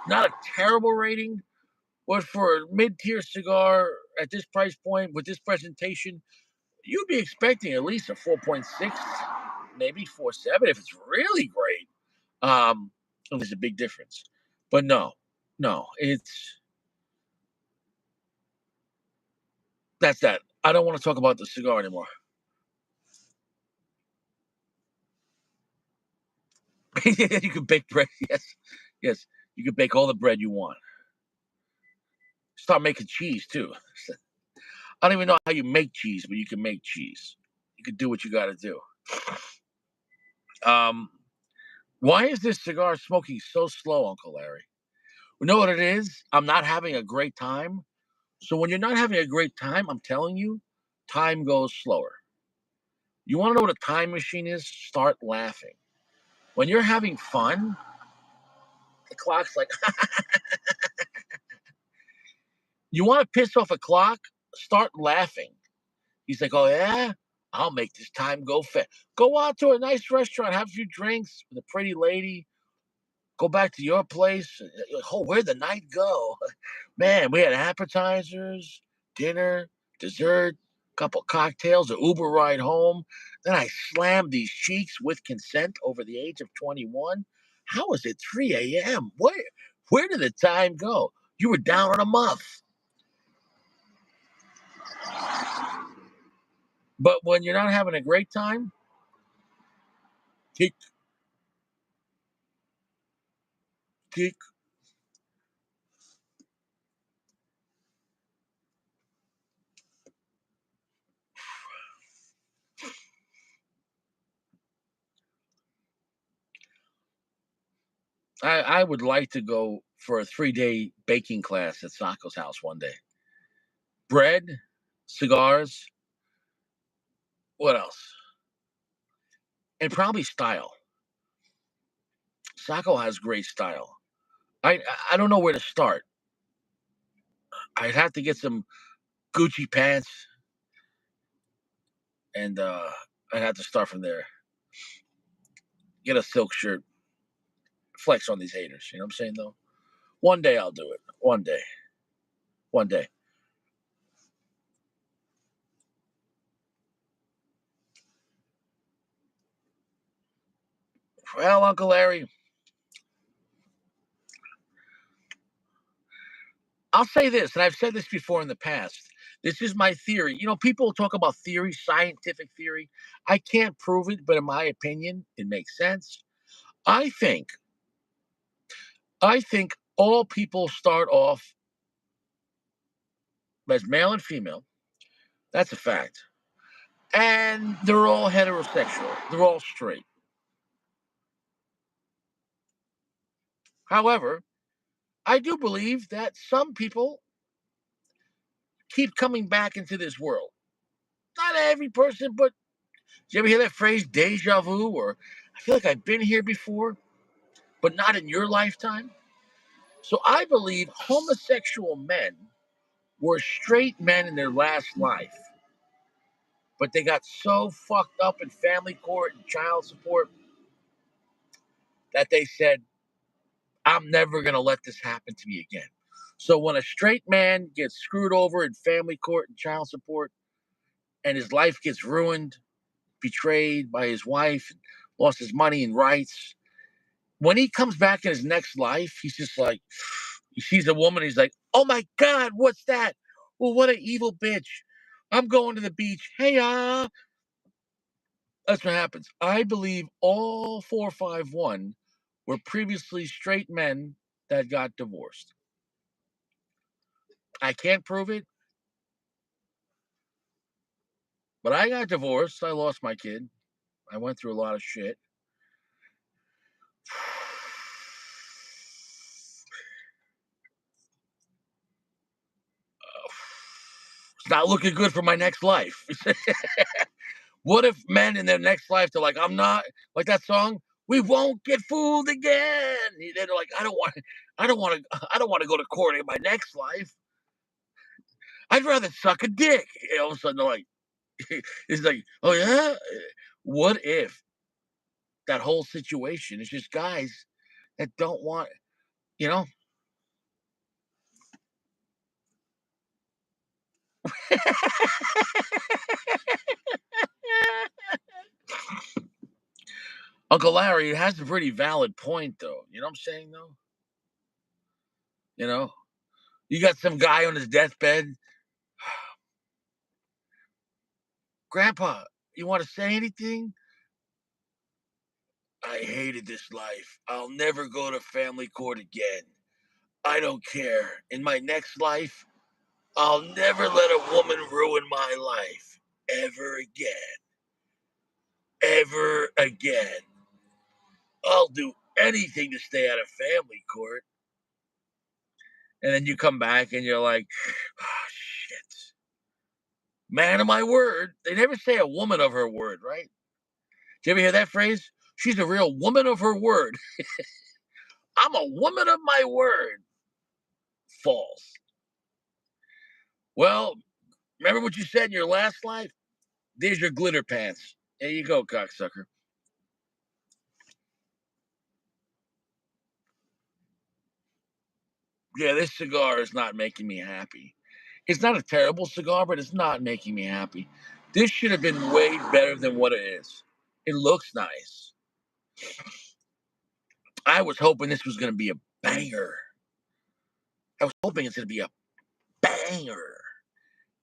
not a terrible rating. But for a mid-tier cigar at this price point with this presentation, you'd be expecting at least a 4.6, maybe 4.7 if it's really great. There's a big difference. But no, no, that's that. I don't want to talk about the cigar anymore. You can bake bread. Yes, yes. You can bake all the bread you want. Start making cheese too. I don't even know how you make cheese, but you can make cheese. You can do what you got to do. Um, why is this cigar smoking so slow, Uncle Larry? You know what it is? I'm not having a great time. So when you're not having a great time, I'm telling you, time goes slower. You want to know what a time machine is? Start laughing. When you're having fun, the clock's like, you want to piss off a clock? Start laughing. He's like, oh, yeah? I'll make this time go fast. Go out to a nice restaurant, have a few drinks with a pretty lady, go back to your place. Oh, where'd the night go? Man, we had appetizers, dinner, dessert, couple cocktails, an Uber ride home. Then I slammed these cheeks with consent over the age of 21. How was it 3 a.m.? Where did the time go? You were down on a muff. But when you're not having a great time, tick, tick. I would like to go for a 3-day baking class at Sacco's house one day. Bread, cigars, what else? And probably style. Sacco has great style. I don't know where to start. I'd have to get some Gucci pants, and I'd have to start from there. Get a silk shirt, flex on these haters. You know what I'm saying, though? One day I'll do it. One day. One day. Well, Uncle Larry, I'll say this, and I've said this before in the past. This is my theory. You know, people talk about theory, scientific theory. I can't prove it, but in my opinion, it makes sense. I think, I think all people start off as male and female. That's a fact. And they're all heterosexual. They're all straight. However, I do believe that some people keep coming back into this world. Not every person, but did you ever hear that phrase deja vu? Or I feel like I've been here before, but not in your lifetime. So I believe homosexual men were straight men in their last life, but they got so fucked up in family court and child support that they said, I'm never going to let this happen to me again. So when a straight man gets screwed over in family court and child support and his life gets ruined, betrayed by his wife, lost his money and rights, when he comes back in his next life, he's just like, he sees a woman, he's like, oh my God, what's that? Well, what an evil bitch. I'm going to the beach. Hey, that's what happens. I believe all 451 were previously straight men that got divorced. I can't prove it, but I got divorced. I lost my kid. I went through a lot of shit. It's not looking good for my next life. What if men in their next life, they're like, I'm not like that song, we won't get fooled again. They're like, I don't want to go to court in my next life. I'd rather suck a dick. All of a sudden, they're like, it's like, oh yeah. What if that whole situation is just guys that don't want, you know? Uncle Larry has a pretty valid point, though. You know what I'm saying, though? You know, you got some guy on his deathbed. Grandpa, you want to say anything? I hated this life. I'll never go to family court again. I don't care. In my next life, I'll never let a woman ruin my life. Ever again. Ever again. I'll do anything to stay out of family court. And then you come back and you're like, oh, shit. Man of my word. They never say a woman of her word, right? Did you ever hear that phrase? She's a real woman of her word. I'm a woman of my word. False. Well, remember what you said in your last life? There's your glitter pants. There you go, cocksucker. Yeah, this cigar is not making me happy. It's not a terrible cigar, but it's not making me happy. This should have been way better than what it is. It looks nice. I was hoping this was going to be a banger. I was hoping it's going to be a banger.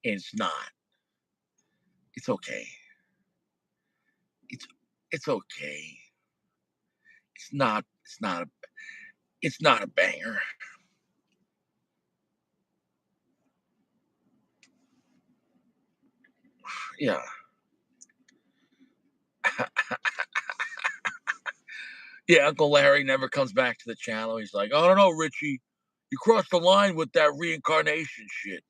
It's not. It's okay. It's it's okay. It's not. It's not. It's not a banger. Yeah. Yeah, Uncle Larry never comes back to the channel. He's like, I don't know, Richie. You crossed the line with that reincarnation shit.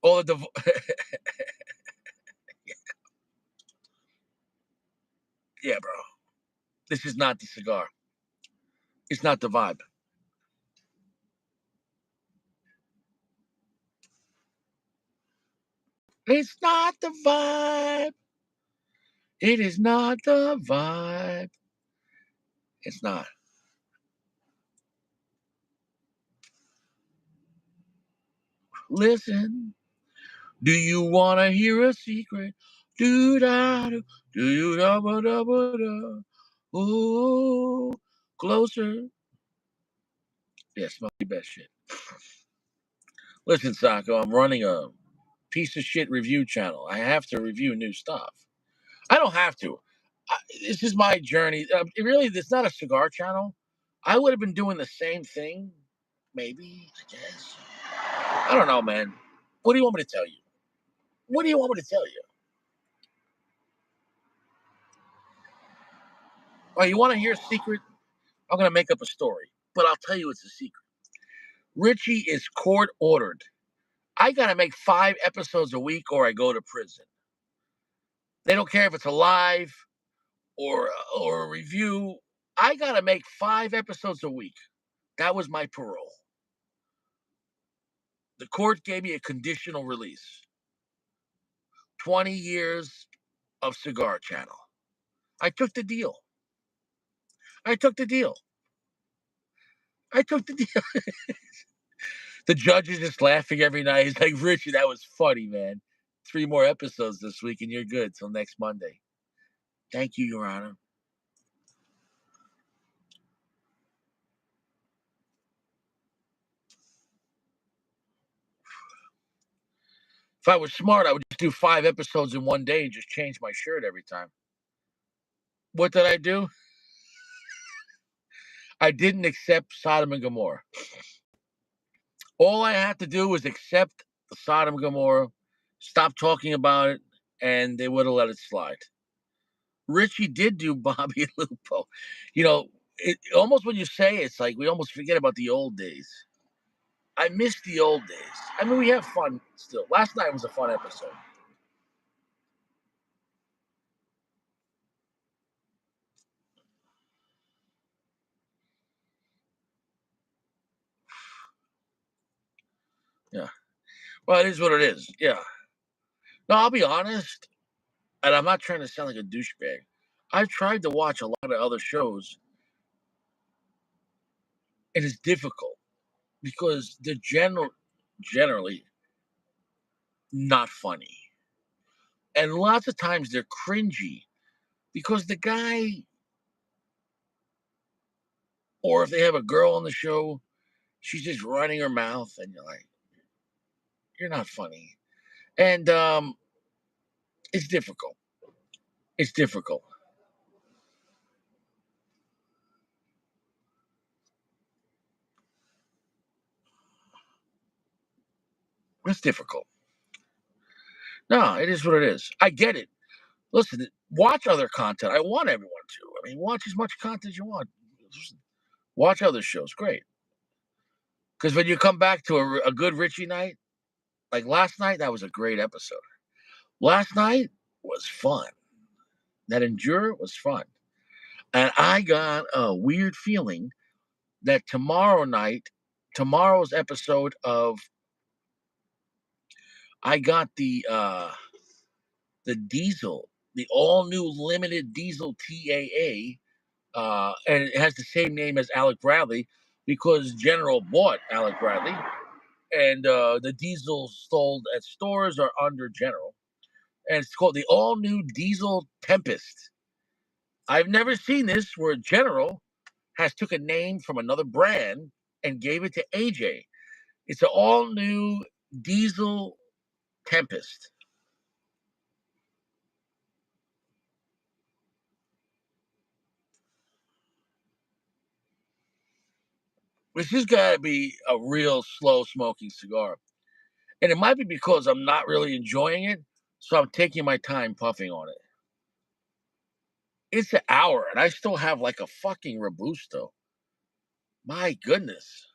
All the yeah, bro. This is not the cigar. It's not the vibe. It's not the vibe. It is not the vibe. It's not. Listen, do you want to hear a secret? Do da do you da ba da ba da? Oh, closer. Yeah, smoke your best shit. Listen, Sacco, I'm running a piece of shit review channel. I have to review new stuff. I don't have to. This is my journey. It's not a cigar channel. I would have been doing the same thing, maybe, I guess. I don't know, man. What do you want me to tell you? What do you want me to tell you? Oh, you want to hear a secret? I'm going to make up a story, but I'll tell you it's a secret. Richie is court ordered. I got to make 5 episodes a week or I go to prison. They don't care if it's a live or a review. I got to make 5 episodes a week. That was my parole. The court gave me a conditional release. 20 years of cigar channel. I took the deal. I took the deal. I took the deal. The judge is just laughing every night. He's like, Richie, that was funny, man. 3 more episodes this week and you're good till next Monday. Thank you, Your Honor. If I was smart, I would just do 5 episodes in one day and just change my shirt every time. What did I do? I didn't accept Sodom and Gomorrah. All I had to do was accept the Sodom and Gomorrah, stop talking about it, and they would have let it slide. Richie did do Bobby and Lupo. Almost when you say it, it's like we almost forget about the old days. I miss the old days. I mean, we have fun still. Last night was a fun episode. Yeah. Well, it is what it is. Yeah. No, I'll be honest, and I'm not trying to sound like a douchebag. I've tried to watch a lot of other shows, and it's difficult because they're generally not funny. And lots of times they're cringy because the guy, or if they have a girl on the show, she's just running her mouth, and you're like, you're not funny. And it's difficult. It's difficult. It's difficult. No, it is what it is. I get it. Listen, watch other content. I want everyone to. I mean, watch as much content as you want. Watch other shows. Great. Because when you come back to a good Richie night, like last night, that was a great episode. Last night was fun. That Endure was fun. And I got a weird feeling that tomorrow's episode of I got the diesel, the all new limited diesel TAA, and it has the same name as Alec Bradley because General bought Alec Bradley, and the diesels sold at stores are under General, and it's called the all new diesel Tempest. I've never seen this where General has took a name from another brand and gave it to AJ. It's an all new Diesel Tempest. Which has got to be a real slow smoking cigar. And it might be because I'm not really enjoying it, so I'm taking my time puffing on it. It's an hour, and I still have like a fucking Robusto. My goodness.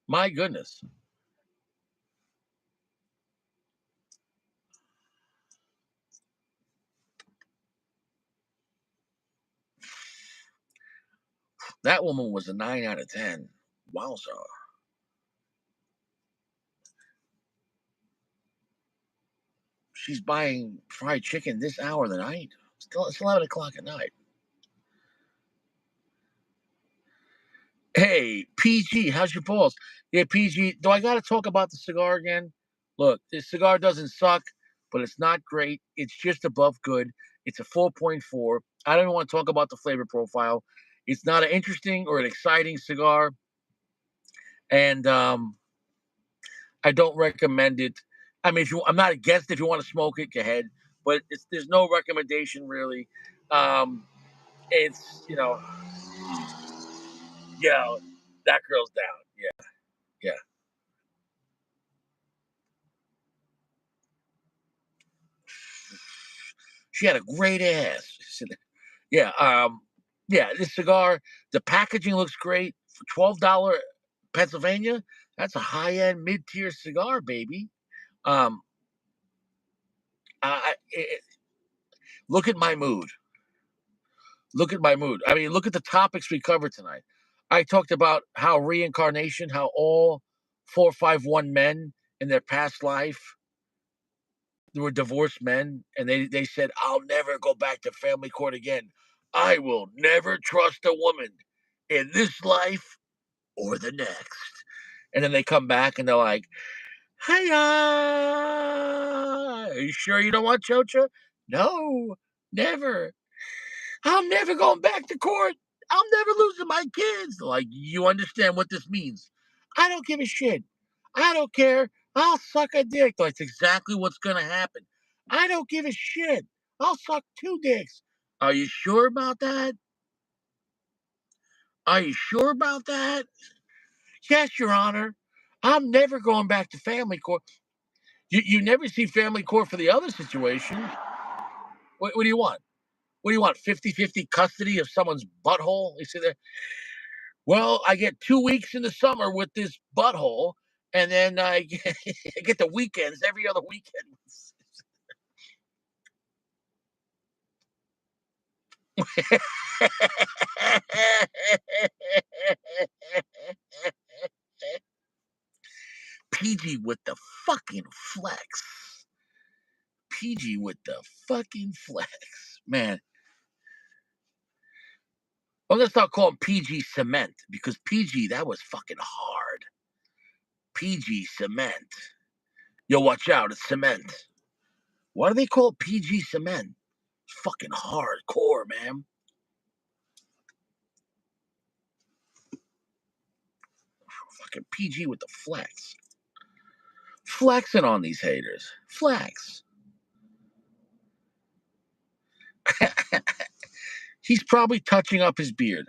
My goodness. That woman was a 9 out of 10. Wowza. She's buying fried chicken this hour of the night. It's 11 o'clock at night. Hey, PG, how's your balls? Yeah, PG, do I got to talk about the cigar again? Look, this cigar doesn't suck, but it's not great. It's just above good. It's a 4.4. I don't even want to talk about the flavor profile. It's not an interesting or an exciting cigar, and I don't recommend it. I mean, I'm not against it. If you want to smoke it, go ahead. But there's no recommendation really. Um, it's yeah, that girl's down. Yeah, yeah. She had a great ass. Yeah, yeah. This cigar, the packaging looks great for $12 Pennsylvania. That's a high end mid tier cigar, baby. Um, look at my mood. Look at my mood. I mean, look at the topics we covered tonight. I talked about how reincarnation, how all 451 men in their past life they were divorced men, and they said, "I'll never go back to family court again. I will never trust a woman in this life or the next." And then they come back and they're like, "Hey, are you sure you don't want Chocha?" "No, never. I'm never going back to court. I'm never losing my kids." Like, you understand what this means? I don't give a shit. I don't care. I'll suck a dick. That's exactly what's gonna happen. I don't give a shit. I'll suck two dicks. Are you sure about that? Are you sure about that? Yes, Your Honor. I'm never going back to family court. You never see family court for the other situation. What do you want? What do you want? 50-50 custody of someone's butthole? You see there? Well, I get 2 weeks in the summer with this butthole, and then I get the weekends every other weekend. PG with the fucking flex. PG with the fucking flex. Man, I'm gonna start calling PG cement because PG, that was fucking hard. PG cement. Yo, watch out, it's cement. Why do they call it PG cement? It's fucking hardcore, man. Fucking PG with the flex. Flexing on these haters. Flex. He's probably touching up his beard.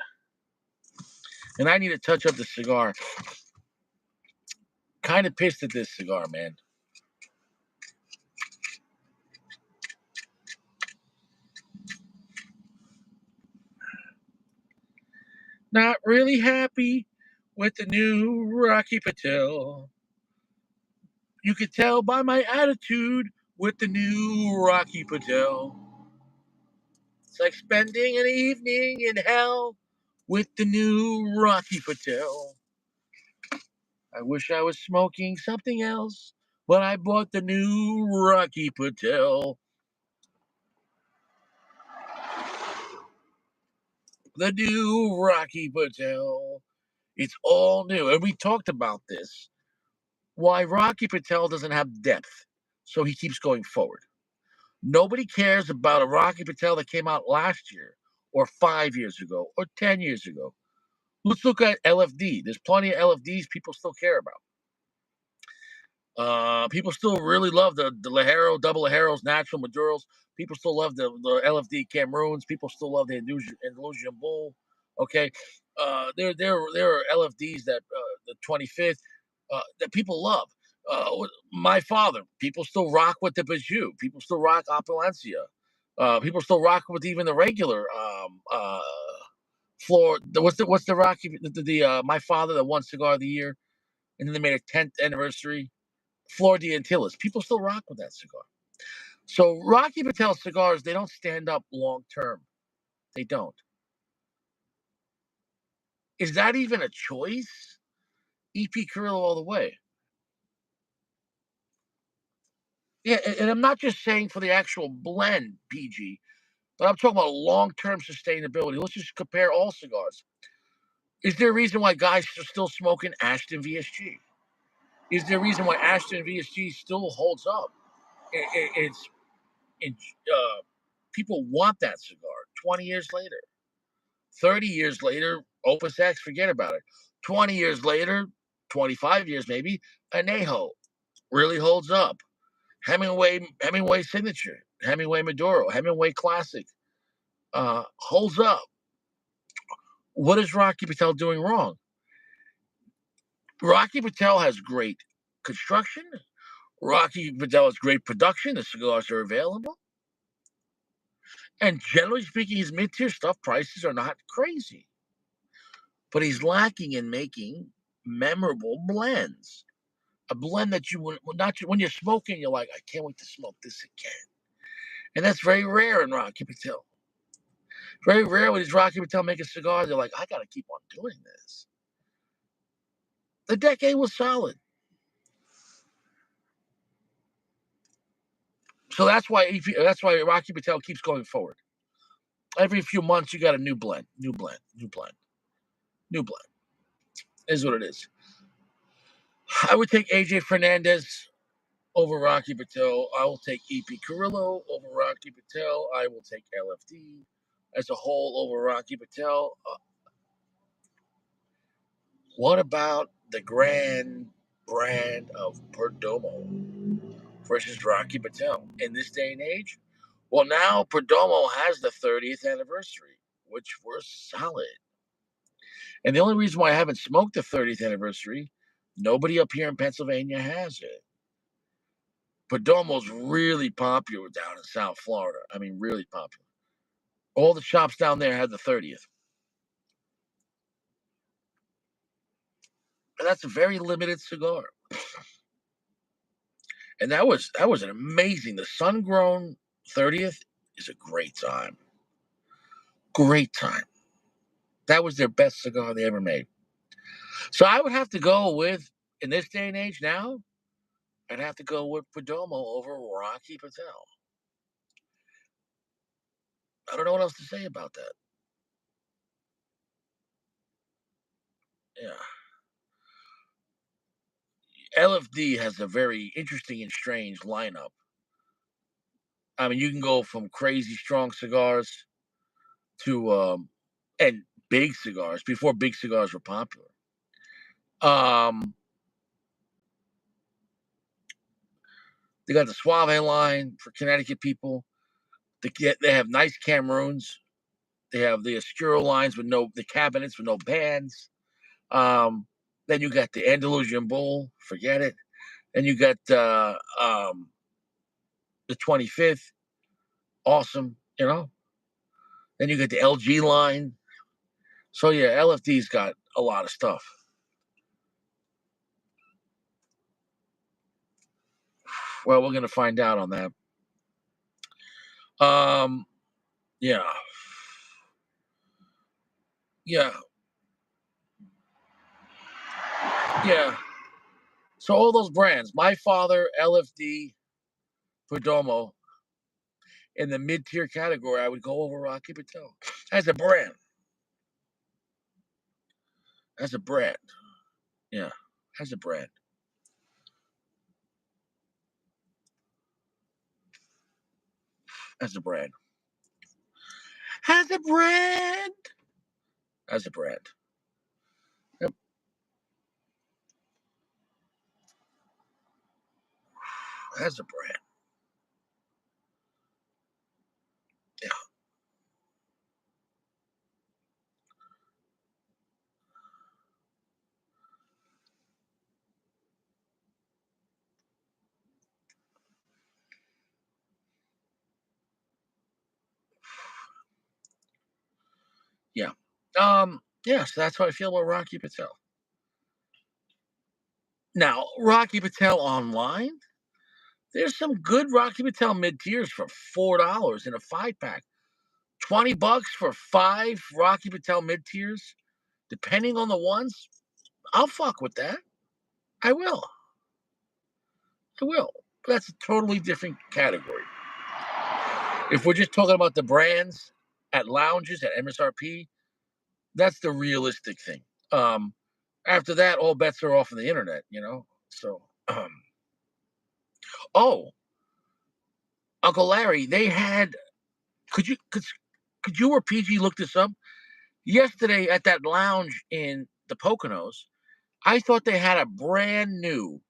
And I need to touch up the cigar. Kind of pissed at this cigar, man. Not really happy with the new Rocky Patel. You could tell by my attitude with the new Rocky Patel. It's like spending an evening in hell with the new Rocky Patel. I wish I was smoking something else, but I bought the new Rocky Patel. The new Rocky Patel. It's all new. And we talked about this. Why Rocky Patel doesn't have depth. So he keeps going forward. Nobody cares about a Rocky Patel that came out last year or 5 years ago or 10 years ago. Let's look at LFD. There's plenty of LFDs people still care about. People still really love the Lajero, double Lajeros, natural Maduros. People still love the LFD Cameroons. People still love the Andalusian Bull. Okay, there are LFDs that the 25th that people love. My father, people still rock with the Bijou. People still rock Opulencia. People still rock with even the regular floor. What's the Rocky the my father that won cigar of the year, and then they made a 10th anniversary. Flor de Antilles. People still rock with that cigar. So Rocky Patel cigars, they don't stand up long term. They don't. Is that even a choice? EP Carrillo all the way. Yeah, and I'm not just saying for the actual blend, PG, but I'm talking about long term sustainability. Let's just compare all cigars. Is there a reason why guys are still smoking Ashton VSG? Is there a reason why Ashton VSG still holds up? It's it, people want that cigar 20 years later. 30 years later, Opus X, forget about it. 20 years later, 25 years maybe, Anejo really holds up. Hemingway Signature, Hemingway Maduro, Hemingway Classic holds up. What is Rocky Patel doing wrong? Rocky Patel has great construction. Rocky Patel has great production. The cigars are available. And generally speaking, his mid-tier stuff prices are not crazy. But he's lacking in making memorable blends. A blend that you would not when you're smoking, you're like, I can't wait to smoke this again. And that's very rare in Rocky Patel. Very rare when these Rocky Patel make a cigar, they're like, I gotta keep on doing this. The decade was solid. So that's why Rocky Patel keeps going forward. Every few months you got a new blend, new blend, new blend, new blend. Is what it is. I would take AJ Fernandez over Rocky Patel. I will take EP Carrillo over Rocky Patel. I will take LFD as a whole over Rocky Patel. What about the grand brand of Perdomo versus Rocky Patel in this day and age? Well, now Perdomo has the 30th anniversary, which was solid. And the only reason why I haven't smoked the 30th anniversary, nobody up here in Pennsylvania has it. Perdomo's really popular down in South Florida. I mean, really popular. All the shops down there had the 30th. And that's a very limited cigar. And that was an amazing. The sun grown 30th is a great time. Great time. That was their best cigar they ever made. So I would have to go with, in this day and age now, I'd have to go with Perdomo over Rocky Patel. I don't know what else to say about that. Yeah. LFD has a very interesting and strange lineup. I mean, you can go from crazy strong cigars to and big cigars before big cigars were popular. Um, they got the Suave line for Connecticut people. They have nice Cameroons. They have the Oscuro lines with the cabinets with no bands. Then you got the Andalusian Bull, forget it. Then you got the 25th, awesome, you know. Then you got the LG line. So yeah, LFD's got a lot of stuff. Well, we're gonna find out on that. Um, yeah, yeah, yeah. So all those brands, my father, LFD, Perdomo, in the mid-tier category, I would go over Rocky Patel as a brand. As a brand, yeah, as a brand, as a brand, as a brand, as a brand. Yep. has a brand. Yeah. Yeah. Yes, that's how I feel about Rocky Patel. Now, Rocky Patel online, there's some good Rocky Patel mid tiers for $4 in a 5 pack. $20 for 5 Rocky Patel mid tiers, depending on the ones. I'll fuck with that. I will. I will. But that's a totally different category. If we're just talking about the brands at lounges at MSRP, that's the realistic thing. Um, After that, all bets are off on the internet, you know. So, oh, Uncle Larry, they had. Could you or PG look this up? Yesterday at that lounge in the Poconos, I thought they had a brand new.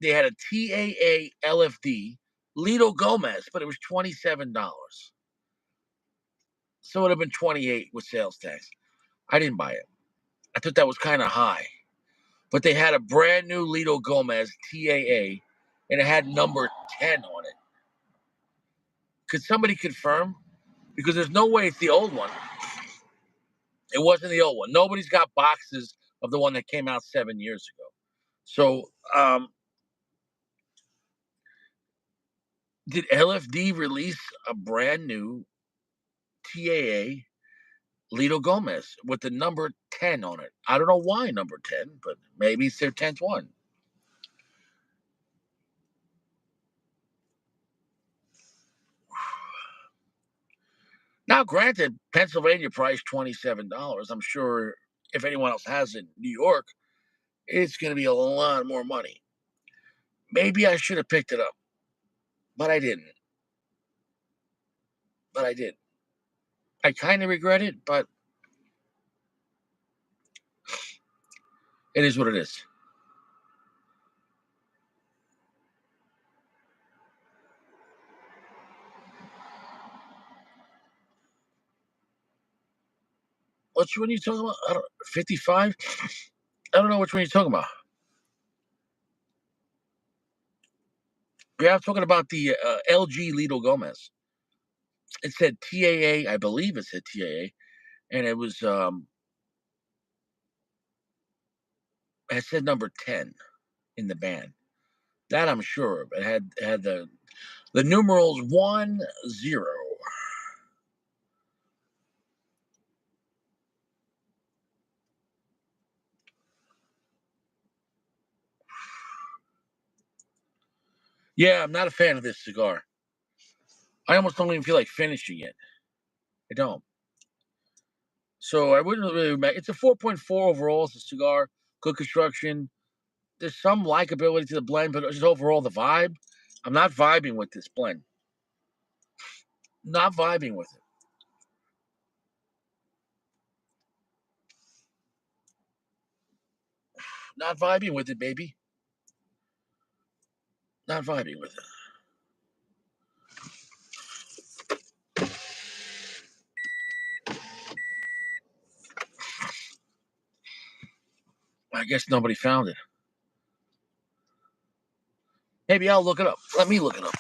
They had a TAA LFD Lido Gomez, but it was $27. So it would have been 28 with sales tax. I didn't buy it. I thought that was kind of high. But they had a brand new Lido Gomez TAA, and it had number 10 on it. Could somebody confirm? Because there's no way it's the old one. It wasn't the old one. Nobody's got boxes of the one that came out 7 years ago. So, did LFD release a brand new TAA Lido Gomez with the number 10 on it? I don't know why number 10, but maybe it's their 10th one. Now, granted, Pennsylvania priced $27. I'm sure if anyone else has it in New York, it's going to be a lot more money. Maybe I should have picked it up, but I didn't. But I did. I kind of regret it, but it is what it is. Which one are you talking about? 55? I don't know which one you're talking about. Yeah, I'm talking about the LG Lido Gomez. It said TAA, I believe it said TAA, and it said number 10 in the band. That I'm sure of. It had the numerals 10. Yeah, I'm not a fan of this cigar. I almost don't even feel like finishing it. I don't. So I wouldn't really. It's a 4.4 overall. It's a cigar. Good construction. There's some likability to the blend, but just overall the vibe. I'm not vibing with this blend. Not vibing with it. Not vibing with it, baby. Not vibing with it. I guess nobody found it. Maybe I'll look it up. Let me look it up.